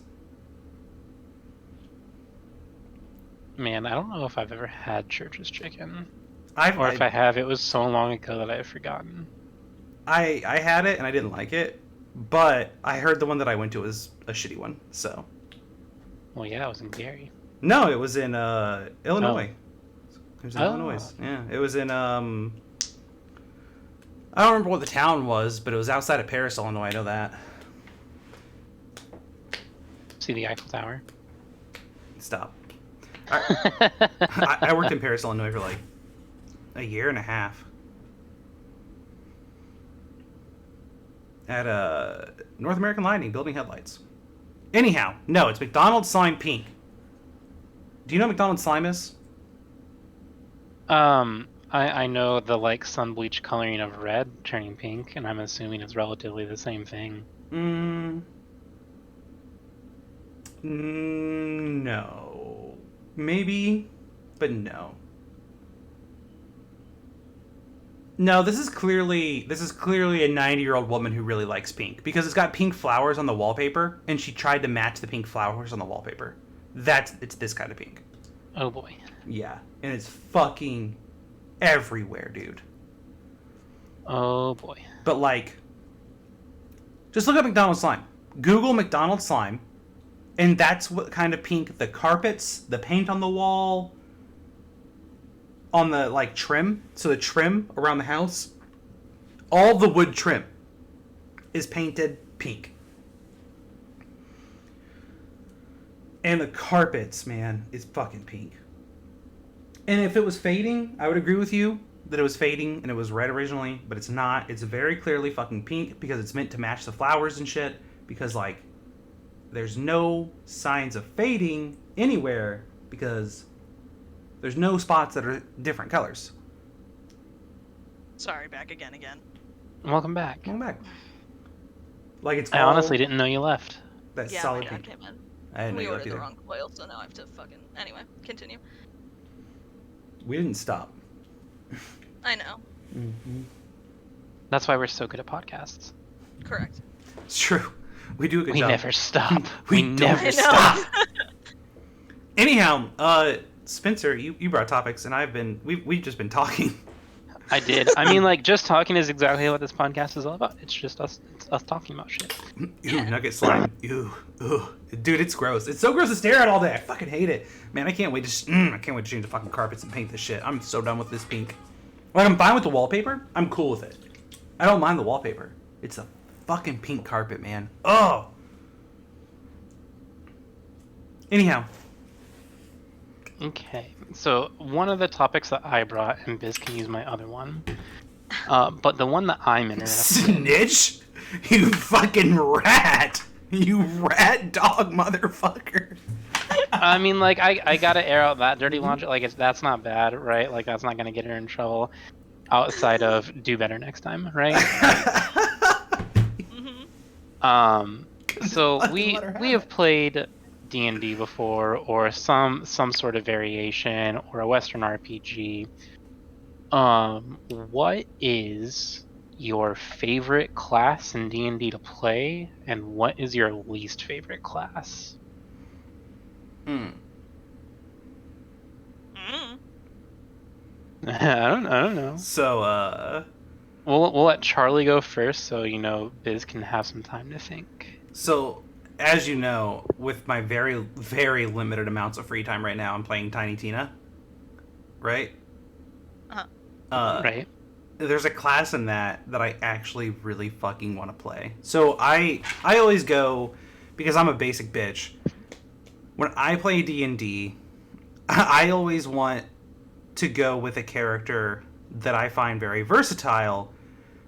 Man, I don't know if I've ever had Church's chicken. Or if I have, it was so long ago that I've forgotten. I had it and I didn't like it, but I heard the one that I went to was a shitty one. So. Well, yeah, it was in Gary. No, it was in Illinois. Oh. It was in Illinois. Yeah, it was in I don't remember what the town was, but it was outside of Paris, Illinois. I know that. See the Eiffel Tower? Stop. I worked in Paris, Illinois for like a year and a half. At North American Lighting, building headlights. Anyhow, no, it's McDonald's slime pink. Do you know what McDonald's slime is? I know the like sun bleach coloring of red turning pink, and I'm assuming it's relatively the same thing. No. Maybe, but no. No, this is clearly a 90-year-old woman who really likes pink because it's got pink flowers on the wallpaper, and she tried to match the pink flowers on the wallpaper. It's this kind of pink. Oh boy. Yeah, and it's fucking everywhere, dude. Oh boy. But like, just look up McDonald's slime. Google McDonald's slime, and that's what kind of pink the carpets, the paint on the wall, on the like trim, so the trim around the house, all the wood trim is painted pink. And the carpets, man, is fucking pink. And if it was fading, I would agree with you that it was fading and it was red originally, but it's not. It's very clearly fucking pink because it's meant to match the flowers and shit, because like there's no signs of fading anywhere because there's no spots that are different colors. Sorry, back again. Welcome back. Welcome back. Like it's. I honestly didn't know you left. That's Yeah, solid my dad pink. came in. I didn't know We you left ordered the either. wrong coil, so now I have to fucking... Anyway, continue. We didn't stop. I know. Mm-hmm. That's why we're so good at podcasts. Correct. It's true. We do a good We job. never stop. We We don't never stop. stop. Anyhow, Spencer, you brought topics, and we've just been talking. I did. I mean, like, just talking is exactly what this podcast is all about. It's just us talking about shit. Ew, nugget slime. Ew, dude, it's gross. It's so gross to stare at all day. I fucking hate it, man. I can't wait to change the fucking carpets and paint this shit. I'm so done with this pink. Like, I'm fine with the wallpaper. I'm cool with it. I don't mind the wallpaper. It's a fucking pink carpet, man. Oh. Anyhow. Okay, so one of the topics that I brought, and Biz can use my other one, but the one that I'm interested in... Snitch? You fucking rat! You rat dog motherfucker! I mean, like, I gotta air out that dirty laundry. Like, that's not bad, right? Like, that's not gonna get her in trouble outside of do better next time, right? So we have played D&D before, or some sort of variation, or a Western RPG. What is your favorite class in D&D to play, and what is your least favorite class? Mm. I don't know. So, We'll let Charlie go first, so Biz can have some time to think. So, as you know, with my very, very limited amounts of free time right now, I'm playing Tiny Tina. Right? Right. There's a class in that I actually really fucking want to play. So I always go, because I'm a basic bitch, when I play D&D, I always want to go with a character that I find very versatile,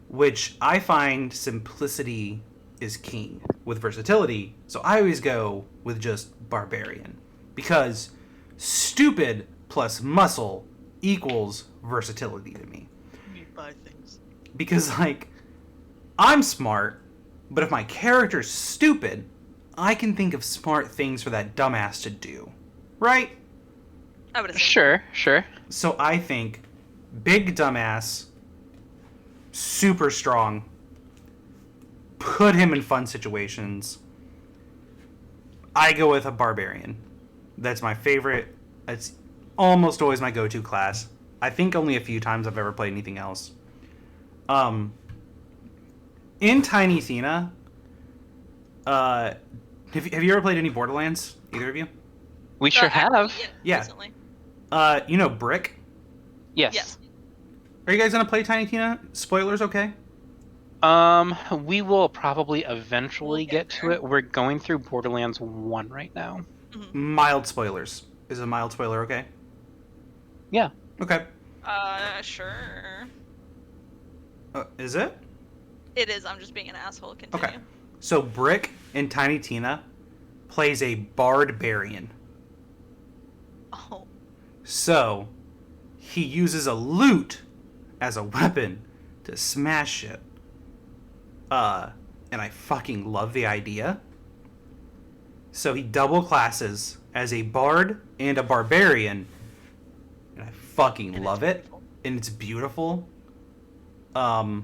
which I find simplicity is king with versatility. So I always go with just barbarian, because stupid plus muscle equals versatility to me. You buy things. Because, like, I'm smart, but if my character's stupid, I can think of smart things for that dumbass to do. Right? I would assume. Sure. So I think big dumbass, super strong, put him in fun situations. I go with a barbarian. That's my favorite. It's almost always my go-to class. I think only a few times I've ever played anything else. In Tiny Tina, have you ever played any Borderlands? Either of you? We sure have. Yeah. Recently. You know Brick? Yes. Are you guys gonna play Tiny Tina? Spoilers, okay? We will probably eventually get to it. We're going through Borderlands 1 right now. Mm-hmm. Mild spoilers. Is a mild spoiler okay? Yeah. Okay. Sure. Is it? It is. I'm just being an asshole. Continue. Okay. So Brick in Tiny Tina plays a barbarian. Oh. So he uses a lute as a weapon to smash shit. And I fucking love the idea. So he double classes as a bard and a barbarian. And I fucking love it. And it's beautiful. Wait,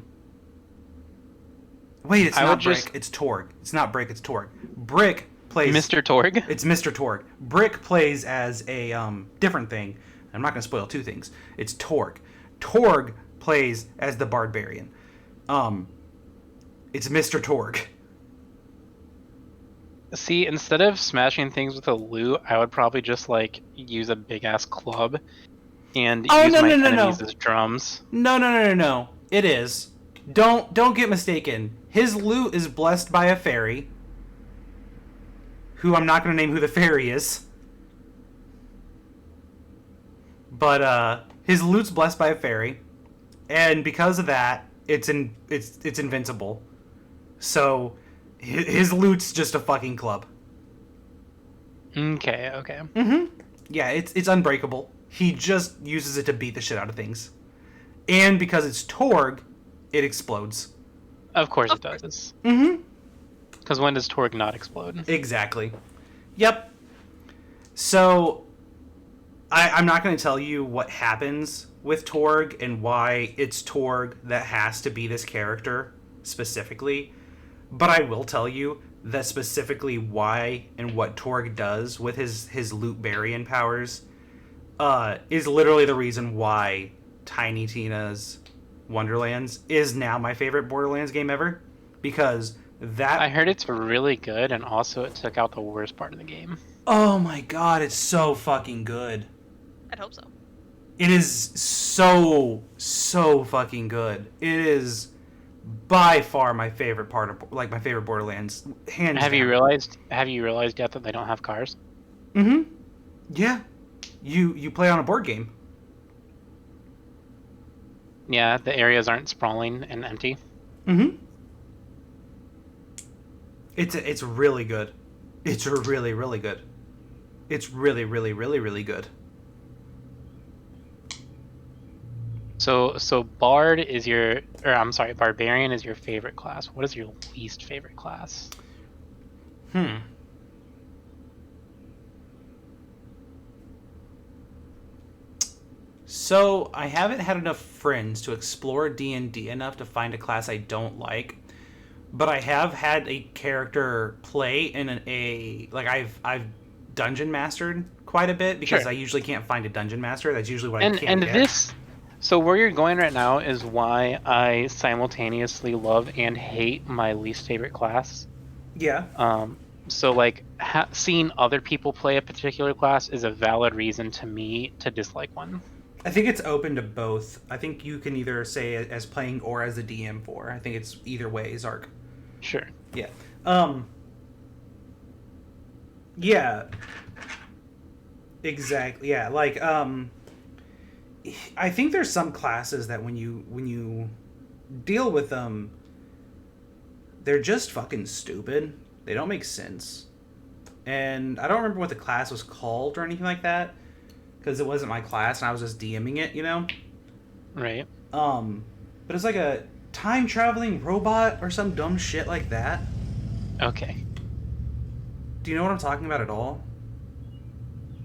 it's not Brick, it's Torg. It's not Brick, it's Torg. Brick plays... Mr. Torg? It's Mr. Torg. Brick plays as a different thing. I'm not going to spoil two things. It's Torg. Torg plays as the barbarian. It's Mr. Torg. See, instead of smashing things with a lute, I would probably just, like, use a big-ass club and use my enemies as drums. No. It is. Don't get mistaken. His lute is blessed by a fairy, who I'm not going to name who the fairy is. But his lute's blessed by a fairy, and because of that, it's invincible. So his lute's just a fucking club. Okay. Mm-hmm. Yeah, it's unbreakable. He just uses it to beat the shit out of things. And because it's Torg, it explodes. Of course it does. Mm-hmm. Because when does Torg not explode? Exactly. Yep. So, I'm not going to tell you what happens with Torg and why it's Torg that has to be this character specifically. But I will tell you that specifically why and what Torg does with his loot Barian powers is literally the reason why Tiny Tina's Wonderlands is now my favorite Borderlands game ever. Because that... I heard it's really good, and also it took out the worst part of the game. Oh my god, it's so fucking good. I'd hope so. It is so fucking good. It is by far my favorite part of, like, my favorite Borderlands. Hands down. Have you realized yet that they don't have cars? Mm-hmm. Yeah. You play on a board game. Yeah, the areas aren't sprawling and empty. Mm-hmm. It's really good. It's really, really good. It's really, really, really, really good. So Barbarian is your favorite class. What is your least favorite class? So, I haven't had enough friends to explore D&D enough to find a class I don't like. But I have had a character play in I've dungeon mastered quite a bit because I usually can't find a dungeon master. That's usually what I can't get. So where you're going right now is why I simultaneously love and hate my least favorite class. Yeah. So like seeing other people play a particular class is a valid reason to me to dislike one. I think it's open to both. I think you can either say it as playing or as a DM for. I think it's either way, Zark. Sure. Yeah. Yeah. Exactly. Yeah. Like, I think there's some classes that when you deal with them, they're just fucking stupid. They don't make sense. And I don't remember what the class was called or anything like that, because it wasn't my class and I was just DMing it, you know? Right. But it's like a time-traveling robot or some dumb shit like that. Okay. Do you know what I'm talking about at all?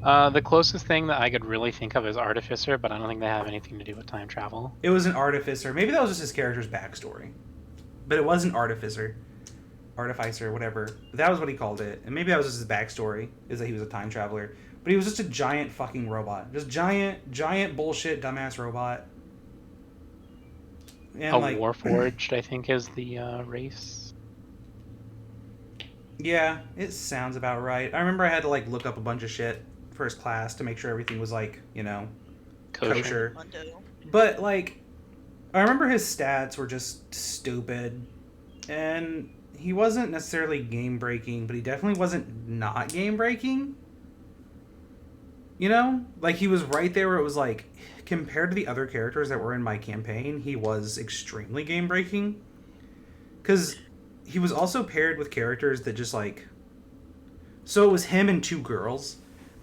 The closest thing that I could really think of is Artificer, but I don't think they have anything to do with time travel. It was an Artificer. Maybe that was just his character's backstory. But it wasn't Artificer. Artificer, whatever. That was what he called it. And maybe that was just his backstory, is that he was a time traveler. But he was just a giant fucking robot. Just giant bullshit dumbass robot. And Warforged, I think, is the race. Yeah, it sounds about right. I remember I had to look up a bunch of shit first class to make sure everything was kosher. But I remember his stats were just stupid, and he wasn't necessarily game breaking, but he definitely wasn't not game breaking. He was right there where it was compared to the other characters that were in my campaign, he was extremely game breaking. Because he was also paired with characters that just so it was him and two girls,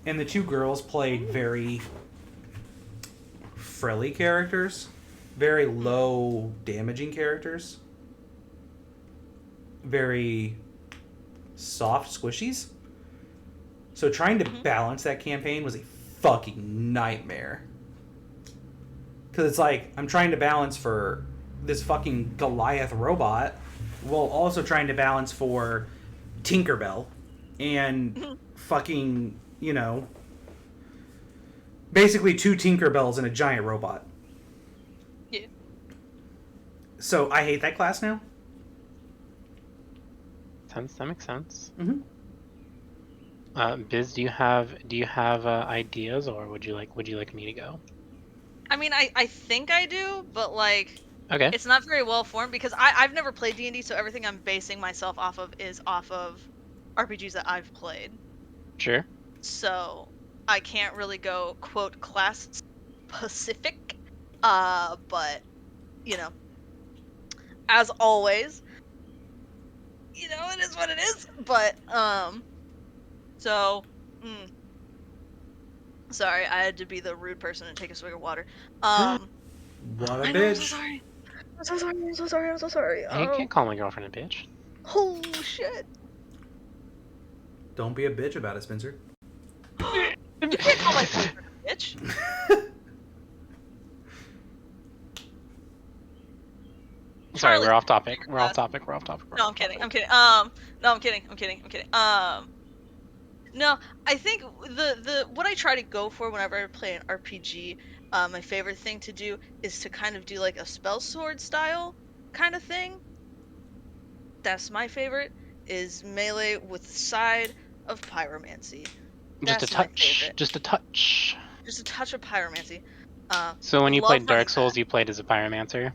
and the two girls played very frilly characters, very low damaging characters, very soft squishies. So trying to balance that campaign was a fucking nightmare. Because it's I'm trying to balance for this fucking Goliath robot while also trying to balance for Tinkerbell and fucking, basically two Tinkerbells and a giant robot. Yeah. So I hate that class now. That makes sense. Mm-hmm. Biz, do you have ideas, or would you like me to go? I mean, I think I do, but okay, it's not very well formed because I've never played D&D, so everything I'm basing myself off of is off of RPGs that I've played. Sure. So I can't really go quote class specific, but as always, it is what it is. But sorry, I had to be the rude person and take a swig of water. What a bitch! I'm so sorry. I can't call my girlfriend a bitch. Oh shit! Don't be a bitch about it, Spencer. You can't call my girlfriend a bitch. Sorry, we're off topic. No, I'm kidding. No, I think the what I try to go for whenever I play an RPG, my favorite thing to do is to kind of do a spell sword style kind of thing. That's my favorite, is melee with the side of pyromancy. Just a touch. Just a touch of pyromancy. So when you played Dark Souls, you played as a pyromancer?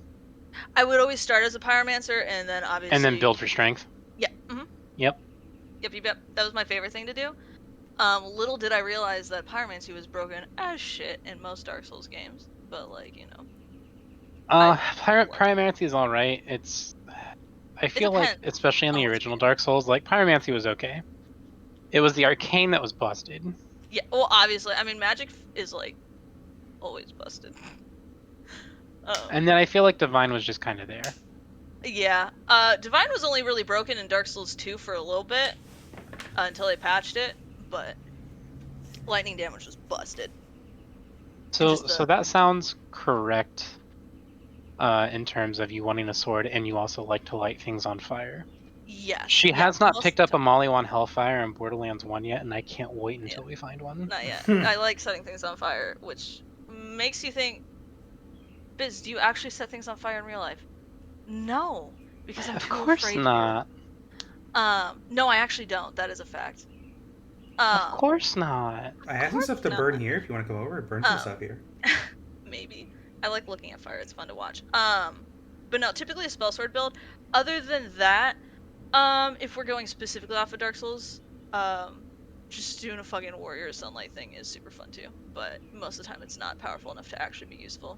I would always start as a pyromancer and then obviously... And then build for strength? Yeah. Mm-hmm. Yep. That was my favorite thing to do. Little did I realize that pyromancy was broken as shit in most Dark Souls games. But pyromancy is alright. I feel like, especially in the original Dark Souls, pyromancy was okay. It was the arcane that was busted. Yeah, well, obviously. I mean, magic is, always busted. And then I feel like Divine was just kind of there. Yeah. Divine was only really broken in Dark Souls 2 for a little bit, until they patched it, but lightning damage was busted. So that sounds correct, in terms of you wanting a sword and you also like to light things on fire. Yes. She has not picked up a Maliwan Hellfire in Borderlands 1 yet, and I can't wait until we find one. Not yet. I like setting things on fire, which makes you think, Biz, do you actually set things on fire in real life? No, because I'm too afraid. Of course not. No, I actually don't. That is a fact. Of course not. I have some stuff to burn here if you want to go over and burn some stuff here. Maybe. I like looking at fire. It's fun to watch. But no, typically a spell sword build. Other than that, if we're going specifically off of Dark Souls, just doing a fucking warrior sunlight thing is super fun too. But most of the time it's not powerful enough to actually be useful.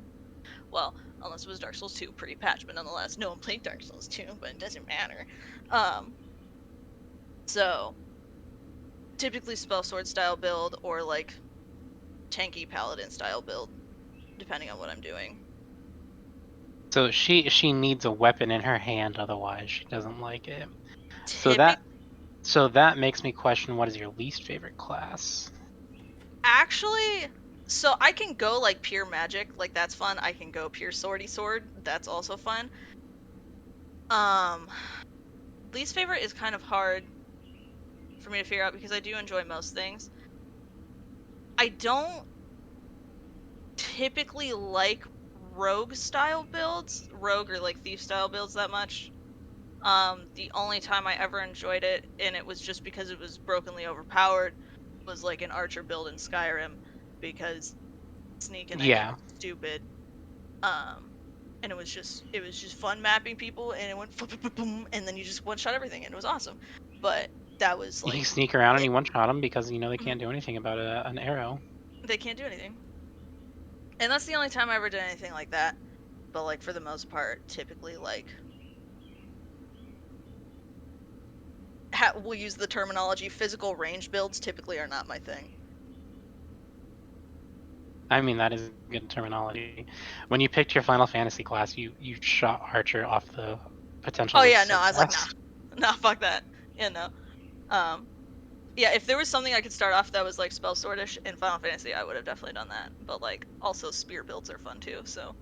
Well, unless it was Dark Souls 2 pre-patch, but nonetheless, no one played Dark Souls 2, but it doesn't matter. So, typically spell sword style build, or tanky paladin style build, depending on what I'm doing. So she needs a weapon in her hand, otherwise she doesn't like it. So that makes me question, what is your least favorite class? Actually, so I can go pure magic, that's fun. I can go pure swordy sword, that's also fun. Least favorite is kind of hard for me to figure out because I do enjoy most things. I don't typically like rogue style builds, rogue or like thief style builds that much. The only time I ever enjoyed it, and it was just because it was brokenly overpowered, was like an archer build in Skyrim, because sneak and Yeah. was stupid. And it was just fun mapping people, and it went boom, and then you just one shot everything, and it was awesome. But that was like You sneak around and you one shot them because you know they can't do anything about an arrow. They can't do anything. And that's the only time I ever did anything like that. But like for the most part, typically like we'll use the terminology physical range builds typically are not my thing. I mean, that is good terminology. When you picked your Final Fantasy class, you shot Archer off the potential. Oh yeah, no, I was like, nah, fuck that. Yeah, no. Yeah, if there was something I could start off that was like spell swordish in Final Fantasy, I would have definitely done that. But like, also spear builds are fun too. So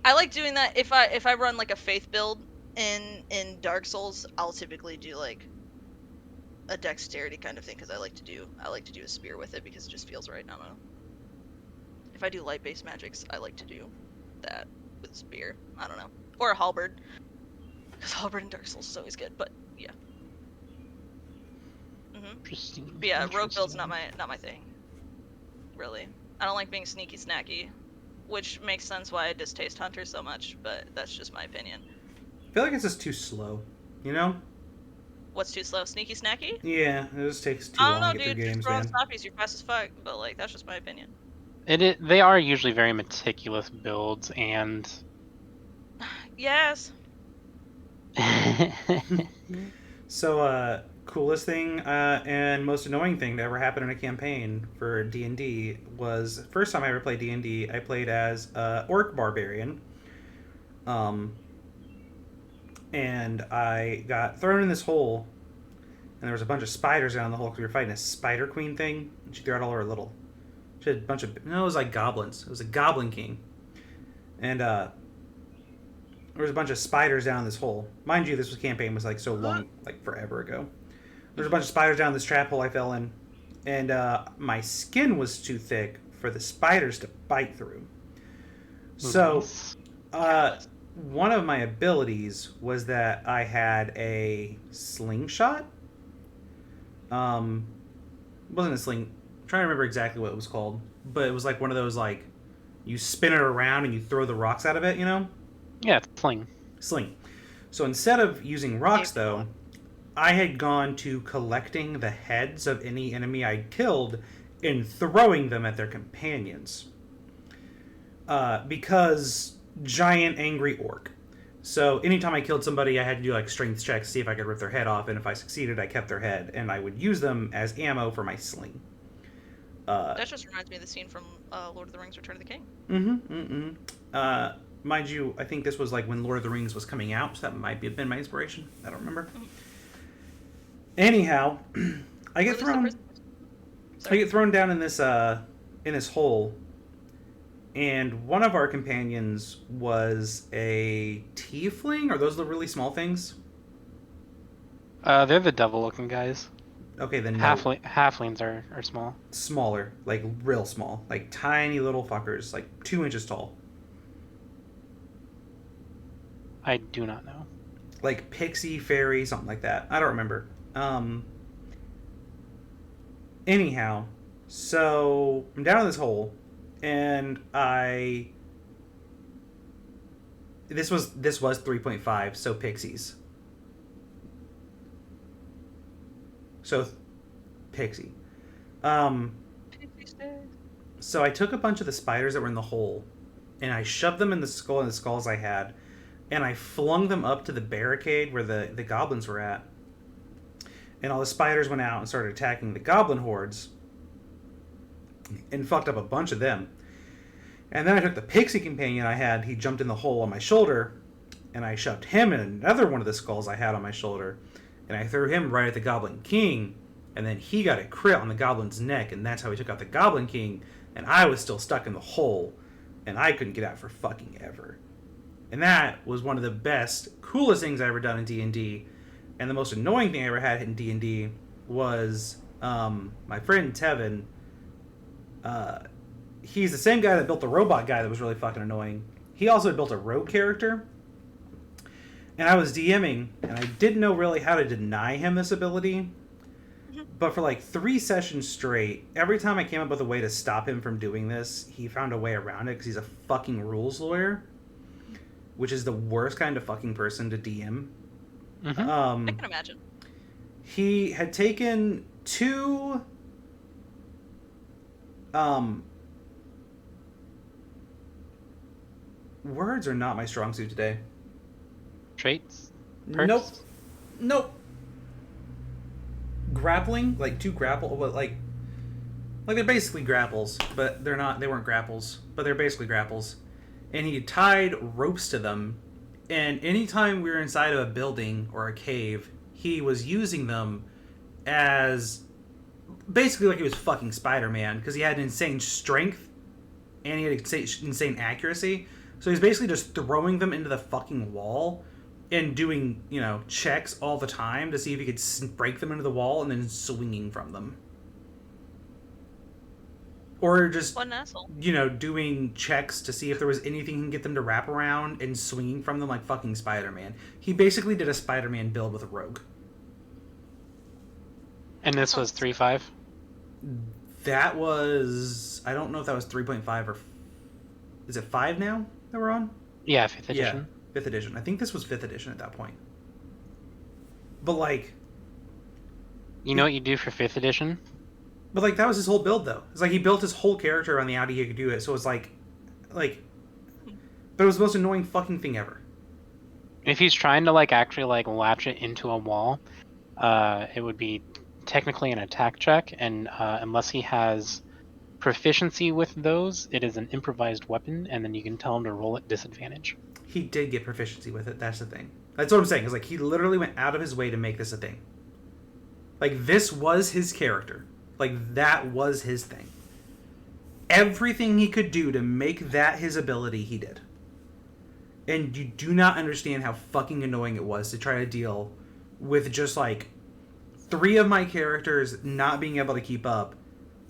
I like doing that. If I run like a faith build in Dark Souls, I'll typically do like a dexterity kind of thing because I like to do a spear with it because it just feels right. I don't know. If I do light based magics, I like to do that with spear. I don't know, or a halberd because halberd in Dark Souls is always good. But yeah. Interesting. But yeah, rogue build's not my thing. Really, I don't like being sneaky snacky, which makes sense why I distaste hunters so much. But that's just my opinion. I feel like it's just too slow. You know? What's too slow? Sneaky snacky? Yeah, it just takes too I don't long know, to get dude. through Just games, throw on man. stoppies, you're fast as fuck. But like, that's just my opinion. They are usually very meticulous builds, and Yes. So, coolest thing and most annoying thing to ever happen in a campaign for D&D was first time I ever played D&D. I played as orc barbarian, and I got thrown in this hole, and there was a bunch of spiders down the hole because we were fighting a spider queen thing. And she threw out all her little. She had a bunch of it was like goblins. It was a goblin king, and there was a bunch of spiders down this hole. Mind you, this campaign was like so long, like forever ago. There was a bunch of spiders down this trap hole I fell in, and my skin was too thick for the spiders to bite through. So, one of my abilities was that I had a slingshot. It wasn't a sling. I'm trying to remember exactly what it was called, but it was like one of those like you spin it around and you throw the rocks out of it. You know? Yeah, it's sling. Sling. So instead of using rocks, though, I had gone to collecting the heads of any enemy I'd killed and throwing them at their companions. Because giant angry orc. So anytime I killed somebody, I had to do like strength checks to see if I could rip their head off, and if I succeeded, I kept their head, and I would use them as ammo for my sling. That just reminds me of the scene from Lord of the Rings: Return of the King. Mind you, I think this was like when Lord of the Rings was coming out, so that might have been my inspiration. I don't remember. Anyhow, I get thrown down in this hole, and one of our companions was a tiefling. Are those the really small things? They're the devil-looking guys. Okay, then no. Halflings are small. Smaller, like real small, like tiny little fuckers, like 2 inches tall. I do not know. Like pixie, fairy, something like that. I don't remember. Anyhow, so I'm down in this hole, and this was 3.5, so pixies. So pixie. So I took a bunch of the spiders that were in the hole, and I shoved them in the skulls I had, and I flung them up to the barricade where the goblins were at. And all the spiders went out and started attacking the goblin hordes and fucked up a bunch of them. And then I took the pixie companion I had, he jumped in the hole on my shoulder, and I shoved him in another one of the skulls I had on my shoulder, and I threw him right at the Goblin King, and then he got a crit on the Goblin's neck, and that's how he took out the Goblin King, and I was still stuck in the hole, and I couldn't get out for fucking ever. And that was one of the best, coolest things I ever done in D&D. And the most annoying thing I ever had in D&D was my friend Tevin He's the same guy that built the robot guy that was really fucking annoying. He also built a rogue character. And I was DMing, and I didn't know really how to deny him this ability. But for like 3 sessions straight, every time I came up with a way to stop him from doing this, he found a way around it because he's a fucking rules lawyer. Which is the worst kind of fucking person to DM. I can imagine. He had taken 2... words are not my strong suit today. Traits? Perks? Nope. Grappling, like 2 grapple, but like they're basically grapples, but they're not. They weren't grapples, but they're basically grapples. And he tied ropes to them, and anytime we were inside of a building or a cave, he was using them as basically like he was fucking Spider-Man, because he had insane strength and he had insane accuracy. So he's basically just throwing them into the fucking wall and doing, checks all the time to see if he could break them into the wall and then swinging from them. Or just, what an asshole. Doing checks to see if there was anything he can get them to wrap around and swinging from them like fucking Spider-Man. He basically did a Spider-Man build with a rogue. And this was 3.5? That was... I don't know if that was 3.5 or... Is it 5 now that we're on? Yeah, 5th edition. Yeah, 5th edition. I think this was 5th edition at that point. But, like... You know what you do for 5th edition? But, like, that was his whole build, though. It's like he built his whole character around the idea he could do it, so it's like... But it was the most annoying fucking thing ever. If he's trying to, actually, latch it into a wall, it would be technically an attack check, and unless he has proficiency with those, it is an improvised weapon, and then you can tell him to roll at disadvantage. He did get proficiency with it, that's the thing. That's what I'm saying, is he literally went out of his way to make this a thing. This was his character. That was his thing. Everything he could do to make that his ability, he did. And you do not understand how fucking annoying it was to try to deal with just, 3 of my characters not being able to keep up,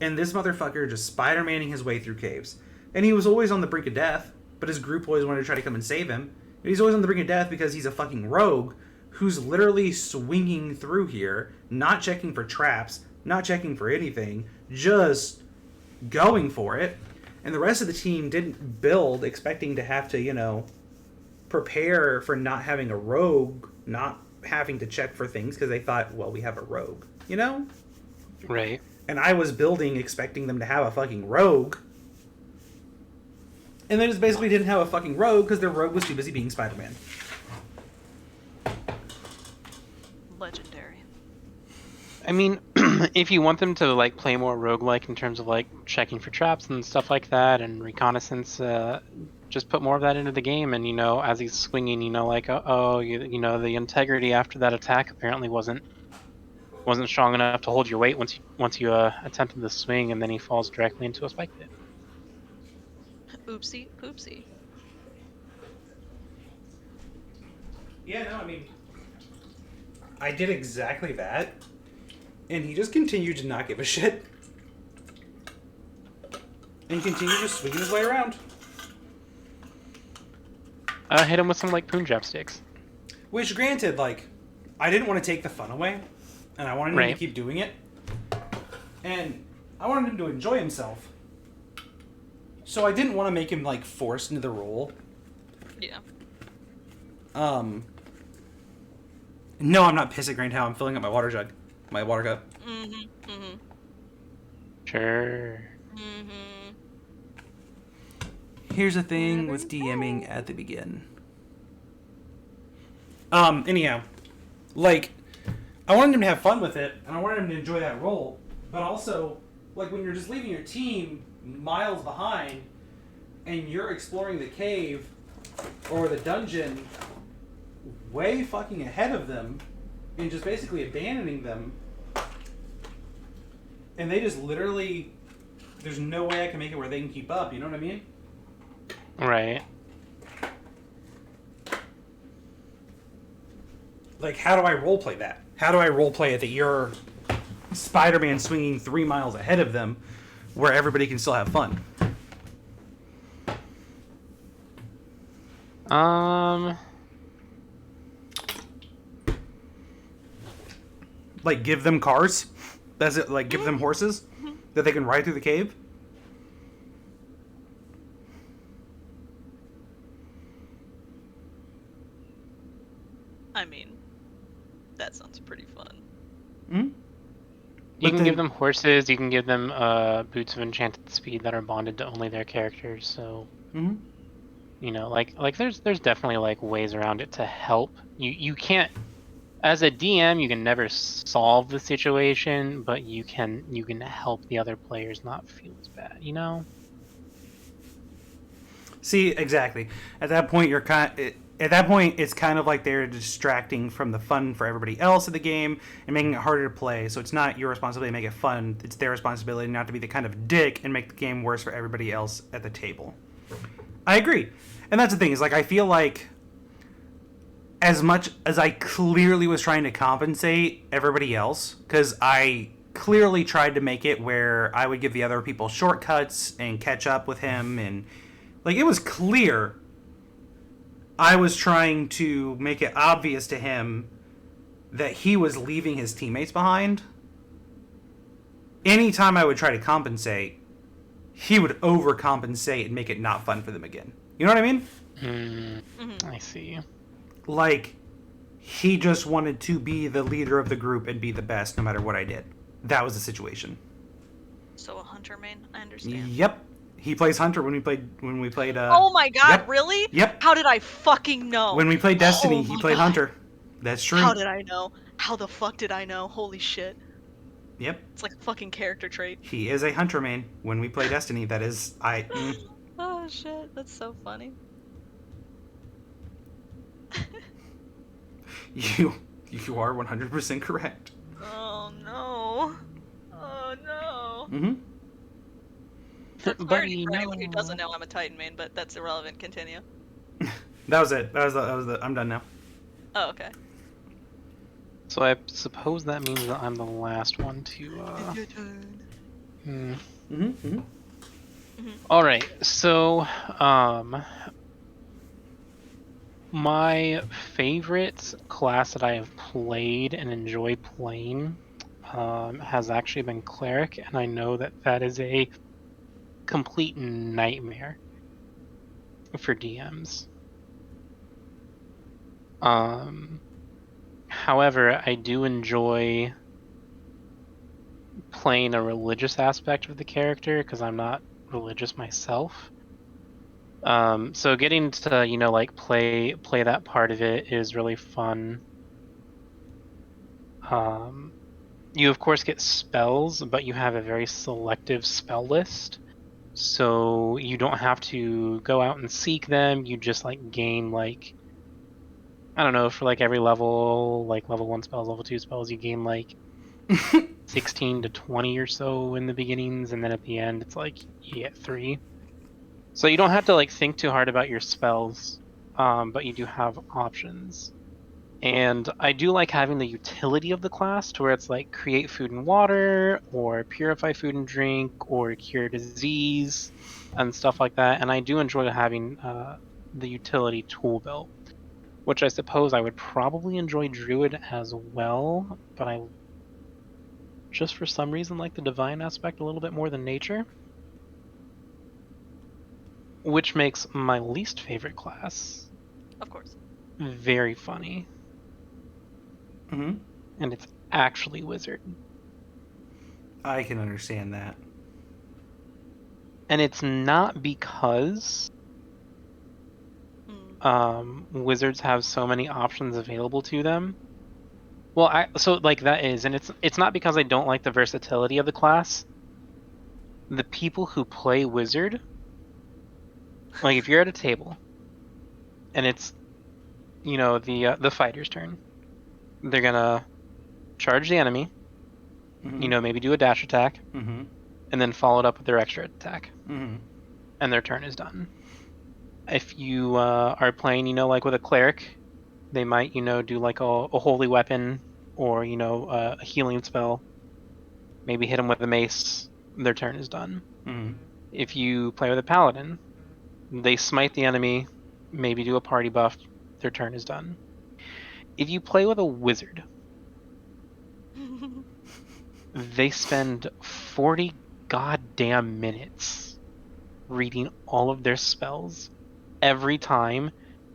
and this motherfucker just Spider-Manning his way through caves. And he was always on the brink of death, but his group always wanted to try to come and save him. And he's always on the brink of death because he's a fucking rogue who's literally swinging through here, not checking for traps, not checking for anything, just going for it. And the rest of the team didn't build expecting to have to, prepare for not having a rogue, not having to check for things because they thought, well, we have a rogue, Right. And I was building expecting them to have a fucking rogue. And they just basically didn't have a fucking rogue because their rogue was too busy being Spider-Man. Legendary. I mean, if you want them to play more roguelike in terms of checking for traps and stuff like that and reconnaissance, just put more of that into the game. And as he's swinging, the integrity after that attack apparently wasn't strong enough to hold your weight once you attempted the swing, and then he falls directly into a spike pit. Oopsie poopsie. Yeah, no, I mean, I did exactly that, and he just continued to not give a shit. And continued just swinging his way around. Hit him with some Punjab sticks. Which, granted, I didn't want to take the fun away, and I wanted him to keep doing it. And I wanted him to enjoy himself. So I didn't want to make him, forced into the role. Yeah. No, I'm not pissing right now. I'm filling up my water jug. My water cup. Sure. Here's the thing with DMing at the begin. Anyhow. I wanted him to have fun with it, and I wanted him to enjoy that role. But also, when you're just leaving your team miles behind, and you're exploring the cave or the dungeon way fucking ahead of them, and just basically abandoning them, and they just literally, there's no way I can make it where they can keep up, you know what I mean? Right. How do I roleplay that? How do I roleplay it that you're Spider-Man swinging 3 miles ahead of them, where everybody can still have fun? Like, give them cars? Does it, like, give them horses that they can ride through the cave? I mean, that sounds pretty fun. Hmm? You can give them horses, you can give them boots of enchanted speed that are bonded to only their characters, so... Mm-hmm. You know, like there's definitely, like, ways around it to help. You can't... As a DM, you can never solve the situation, but you can help the other players not feel as bad, you know? See, exactly. At that point, it's kind of like they're distracting from the fun for everybody else in the game and making it harder to play. So it's not your responsibility to make it fun. It's their responsibility not to be the kind of dick and make the game worse for everybody else at the table. I agree. And that's the thing, is like, I feel like as much as I clearly was trying to compensate everybody else, because I clearly tried to make it where I would give the other people shortcuts and catch up with him, and like, it was clear I was trying to make it obvious to him that he was leaving his teammates behind. Anytime I would try to compensate, he would overcompensate and make it not fun for them again. You know what I mean? I see. Like, he just wanted to be the leader of the group and be the best no matter what I did. That was the situation. So a hunter main, I understand. Yep. He plays Hunter when we played oh my god, yep. Really? Yep. How did I fucking know? When we played Destiny, he played Hunter. That's true. How did I know? How the fuck did I know? Holy shit. Yep. It's like a fucking character trait. He is a Hunter main. When we play Destiny, that is Oh shit, that's so funny. You are 100% correct. Oh no. Oh no. Mm-hmm. For clarity, for anyone who doesn't know, I'm a Titan main, but that's irrelevant. Continue. That was it. That was the. I'm done now. Oh, okay. So I suppose that means that I'm the last one to. Your turn. All right. So, my favorite class that I have played and enjoy playing has actually been Cleric, and I know that that is a complete nightmare for DMs. However, I do enjoy playing a religious aspect of the character because I'm not religious myself. So getting to, you know, like play that part of it is really fun. You of course get spells, but you have a very selective spell list. So you don't have to go out and seek them. You just like gain, like, I don't know, for like every level, like level 1 spells, level 2 spells, you gain like 16 to 20 or so in the beginnings, and then at the end it's like you get 3. So you don't have to like think too hard about your spells, but you do have options. And I do like having the utility of the class to where it's like create food and water, or purify food and drink, or cure disease, and stuff like that. And I do enjoy having the utility tool belt, which I suppose I would probably enjoy Druid as well, but I just for some reason like the divine aspect a little bit more than nature. Which makes my least favorite class, Of course, very funny. Mm-hmm. And it's actually Wizard. I can understand that. And it's not because wizards have so many options available to them. Well, so like that is, and it's not because I don't like the versatility of the class. The people who play Wizard, like if you're at a table and it's, you know, the fighter's turn, they're gonna charge the enemy, you know, maybe do a dash attack, and then follow it up with their extra attack, and their turn is done. If you are playing, you know, like with a cleric, they might, you know, do like a holy weapon, or, you know, a healing spell, maybe hit them with a mace, their turn is done. Mm-hmm. If you play with a paladin, they smite the enemy, maybe do a party buff, their turn is done. If you play with a wizard, they spend 40 goddamn minutes reading all of their spells every time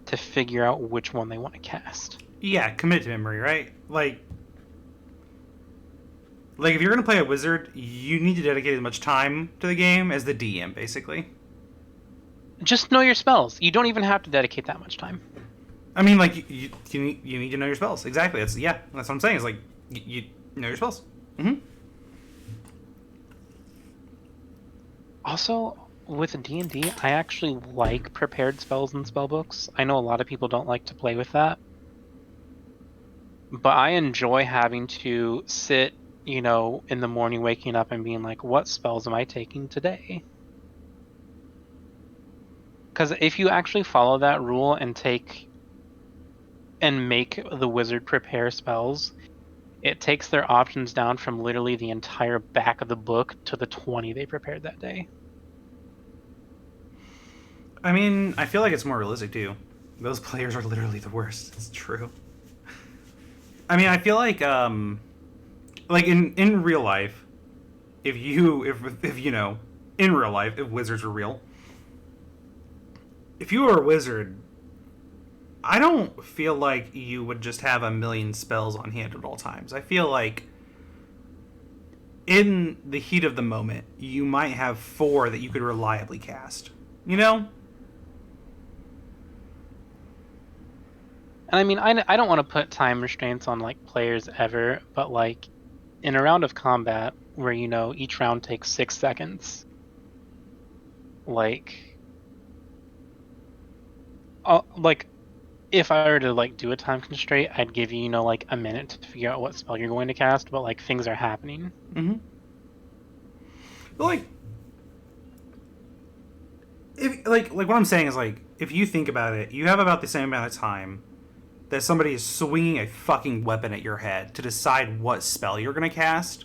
to figure out which one they want to cast. Yeah, commit to memory, right? Like if you're going to play a wizard, you need to dedicate as much time to the game as the DM, basically. Just know your spells. You don't even have to dedicate that much time. I mean, like, you need to know your spells. Exactly. That's what I'm saying. Is like, you know your spells. Mm-hmm. Also, with D&D, I actually like prepared spells and spellbooks. I know a lot of people don't like to play with that. But I enjoy having to sit, in the morning waking up and being like, what spells am I taking today? Because if you actually follow that rule and make the wizard prepare spells, it takes their options down from literally the entire back of the book to the 20 they prepared that day. I mean, I feel like it's more realistic too. Those players are literally the worst. It's true. I mean, I feel like in real life, if in real life, if wizards were real, if you were a wizard, I don't feel like you would just have a million spells on hand at all times. I feel like in the heat of the moment, you might have 4 that you could reliably cast. You know? And I mean, I don't want to put time restraints on, players ever, but, in a round of combat where, each round takes 6 seconds, if I were to, do a time constraint, I'd give you, a minute to figure out what spell you're going to cast, but, things are happening. Mm-hmm. But, what I'm saying is, if you think about it, you have about the same amount of time that somebody is swinging a fucking weapon at your head to decide what spell you're going to cast.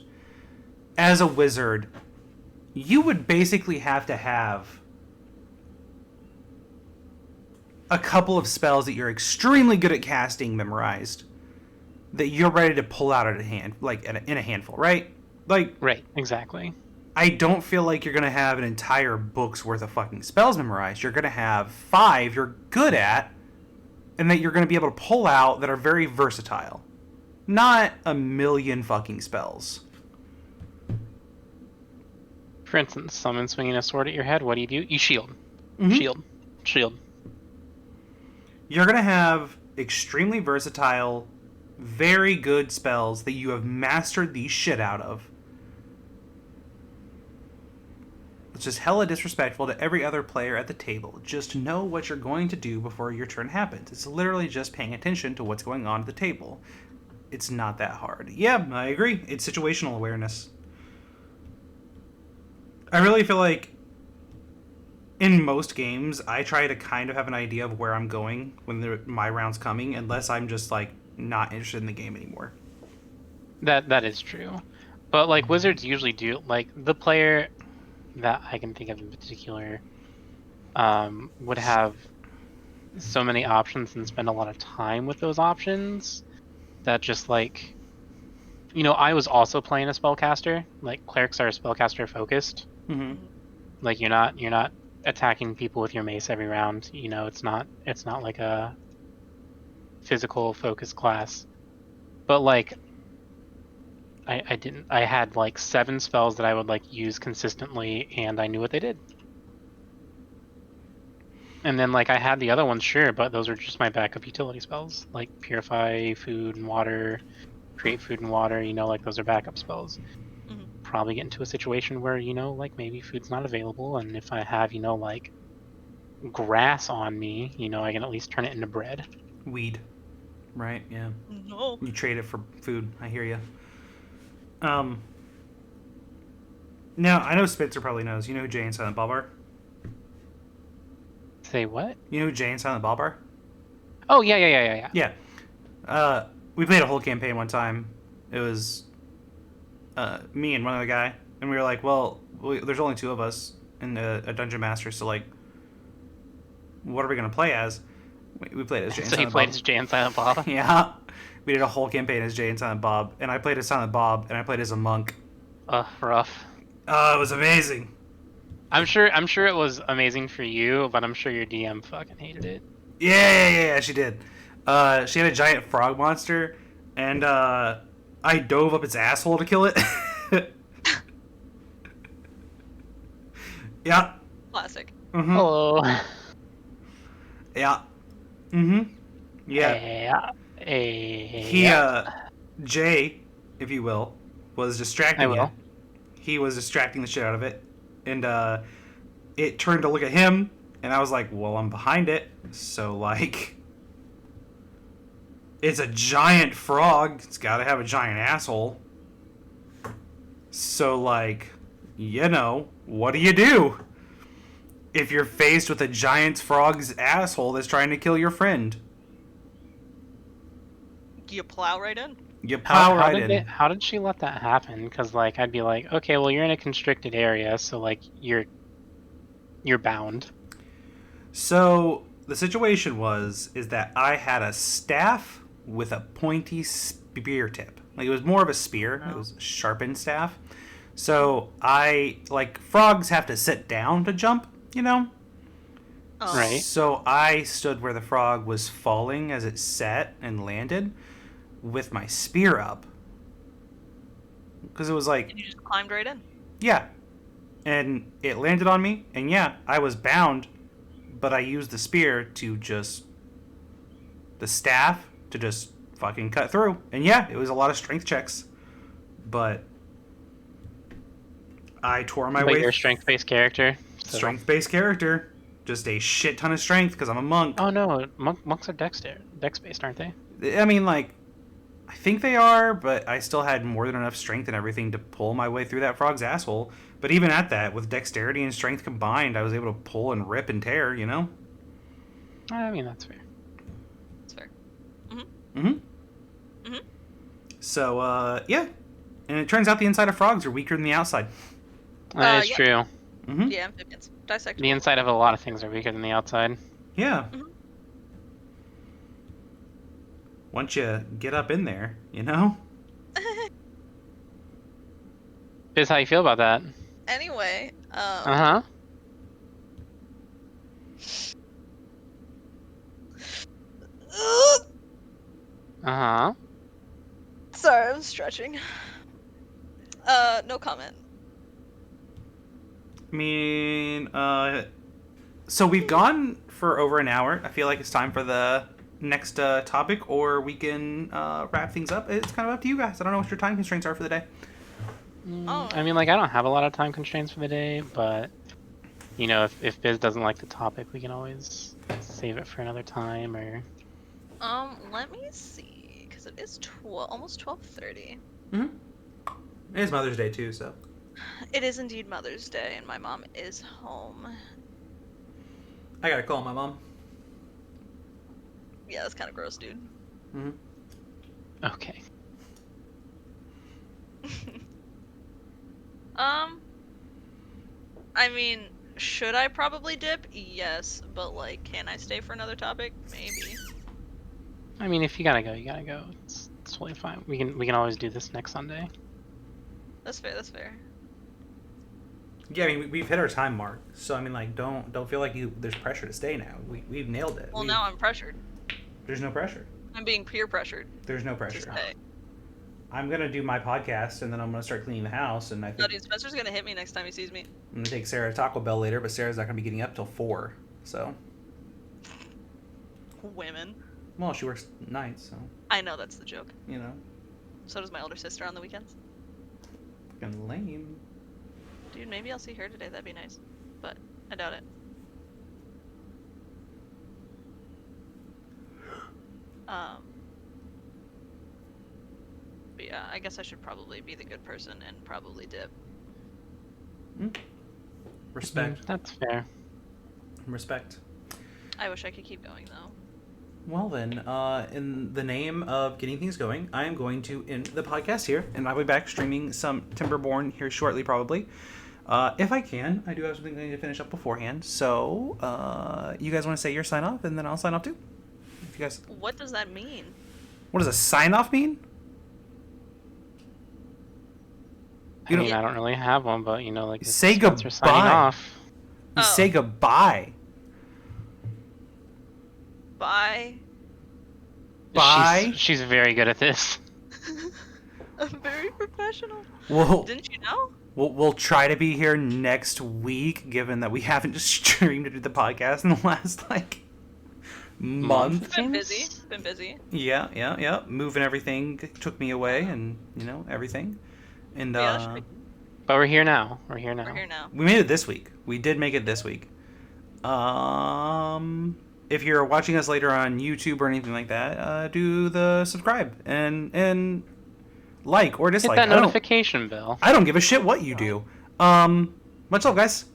As a wizard, you would basically have to have a couple of spells that you're extremely good at casting memorized that you're ready to pull out at a hand, in a handful, right? Right, exactly. I don't feel like you're going to have an entire book's worth of fucking spells memorized. You're going to have 5 you're good at, and that you're going to be able to pull out that are very versatile. Not a million fucking spells. For instance, someone swinging a sword at your head, what do? You shield. Mm-hmm. Shield. You're going to have extremely versatile, very good spells that you have mastered the shit out of. It's just hella disrespectful to every other player at the table. Just know what you're going to do before your turn happens. It's literally just paying attention to what's going on at the table. It's not that hard. Yeah, I agree. It's situational awareness. I really feel like in most games, I try to kind of have an idea of where I'm going when my round's coming, unless I'm just, not interested in the game anymore. That is true. But, wizards usually do. The player that I can think of in particular would have so many options and spend a lot of time with those options that just I was also playing a spellcaster. Clerics are spellcaster focused. Mm-hmm. You're not attacking people with your mace every round. It's not like a physical focus class. But I had 7 spells that I would use consistently, and I knew what they did. And then I had the other ones, sure, but those were just my backup utility spells, purify food and water, create food and water. Those are backup spells. Mm-hmm. Probably get into a situation where maybe food's not available, and if I have grass on me, I can at least turn it into bread. Weed, right? Yeah. No. You trade it for food. I hear you. Now, I know Spitzer probably knows. You know who Jay and Silent Bob are? Say what? You know who Jay and Silent Bob are? Oh, yeah. We played a whole campaign one time. It was me and one other guy. and we were like, well, there's only 2 of us and a dungeon master, so like, what are we gonna play as? We played as Jay and So he Silent played Bob. as Jay and Silent Bob. Yeah, we did a whole campaign as Jay and Silent Bob, and I played as Silent Bob, and I played as a monk. Rough. Oh, it was amazing. I'm sure it was amazing for you, but I'm sure your DM fucking hated it. Yeah, she did. She had a giant frog monster, and I dove up its asshole to kill it. Yeah. Classic. Mm-hmm. Hello. Yeah. Mm-hmm. Yeah. He, Jay, if you will, was distracting it. He was distracting the shit out of it. And, it turned to look at him, and I was like, well, I'm behind it. So, like, it's a giant frog. It's gotta have a giant asshole. So, like, you know, what do? If you're faced with a giant frog's asshole that's trying to kill your friend? You plow right in? You plow right in. How did she let that happen? Because, like, I'd be like, okay, well, you're in a constricted area, so, like, you're bound. So, the situation is that I had a staff with a pointy spear tip. Like, it was more of a spear. Oh. It was a sharpened staff. So, frogs have to sit down to jump, you know? Oh. Right. So, I stood where the frog was falling as it set and landed with my spear up. Because it was like... And you just climbed right in? Yeah. And it landed on me, and yeah, I was bound, but I used the spear to just... the staff to just fucking cut through. And yeah, it was a lot of strength checks. But... I tore my way... You're a strength-based character? So. Strength-based character. Just a shit ton of strength, because I'm a monk. Oh no, monks are dex-based, aren't they? I mean, like... I think they are, but I still had more than enough strength and everything to pull my way through that frog's asshole. But even at that, with dexterity and strength combined, I was able to pull and rip and tear, you know? I mean, that's fair. That's fair. Mm-hmm. Mm-hmm. Mm-hmm. So, yeah. And it turns out the inside of frogs are weaker than the outside. That is true. Mm-hmm. Yeah, amphibians. Dissect. The inside of a lot of things are weaker than the outside. Yeah. Mm-hmm. Once you get up in there, you know? Biz, how you feel about that? Anyway, Uh-huh. Uh-huh. Sorry, I'm stretching. No comment. I mean, so we've gone for over an hour. I feel like it's time for the next topic, or we can wrap things up. It's kind of up to you guys. I don't know what your time constraints are for the day. I mean, like, I don't have a lot of time constraints for the day, but, you know, if Biz doesn't like the topic, we can always save it for another time, or... Let me see, because it is almost 12:30. Mm-hmm. It is Mother's Day, too, so... It is indeed Mother's Day, and my mom is home. I gotta call my mom. Yeah, that's kind of gross, dude. Mm-hmm. Okay. I mean, should I probably dip? Yes, but, like, can I stay for another topic? Maybe. I mean, if you gotta go, you gotta go. It's totally fine. We can always do this next Sunday. That's fair, that's fair. Yeah, I mean, we've hit our time mark, so, I mean, like, don't feel like there's pressure to stay now. We've nailed it. Well, now I'm pressured. There's no pressure. I'm being peer pressured. There's no pressure. To stay. I'm gonna do my podcast, and then I'm gonna start cleaning the house, and I think... No, dude, Spencer's gonna hit me next time he sees me. I'm gonna take Sarah to Taco Bell later, but Sarah's not gonna be getting up till 4, so... Women. Well, she works nights, so... I know, that's the joke. You know. So does my older sister on the weekends. Fucking lame. Dude, maybe I'll see her today, that'd be nice. But, I doubt it. But yeah, I guess I should probably be the good person and probably dip. Respect. That's fair. Respect. I wish I could keep going, though. Well then, in the name of getting things going, I am going to end the podcast here, and I'll be back streaming some Timberborn here shortly, probably. If I can, I do have something I need to finish up beforehand. So, you guys want to say your sign off, and then I'll sign off too. If you guys, What does that mean? what does a sign off mean? I mean, I don't really have one, but like Say Spencer signing goodbye. off. You Oh. say goodbye. Bye. Bye. She's very good at this. I'm very professional. We'll, Didn't you know? we'll try to be here next week, given that we haven't just streamed the podcast in the last month. Been busy. Been busy. Yeah. Moving everything took me away, and everything. And Yeah, that should be- But we're here now. We're here now. We're here now. we made it this week. We did make it this week. If you're watching us later on YouTube or anything like that, do the subscribe and like or Hit dislike. that notification bell. I don't give a shit what you do. Much love, guys.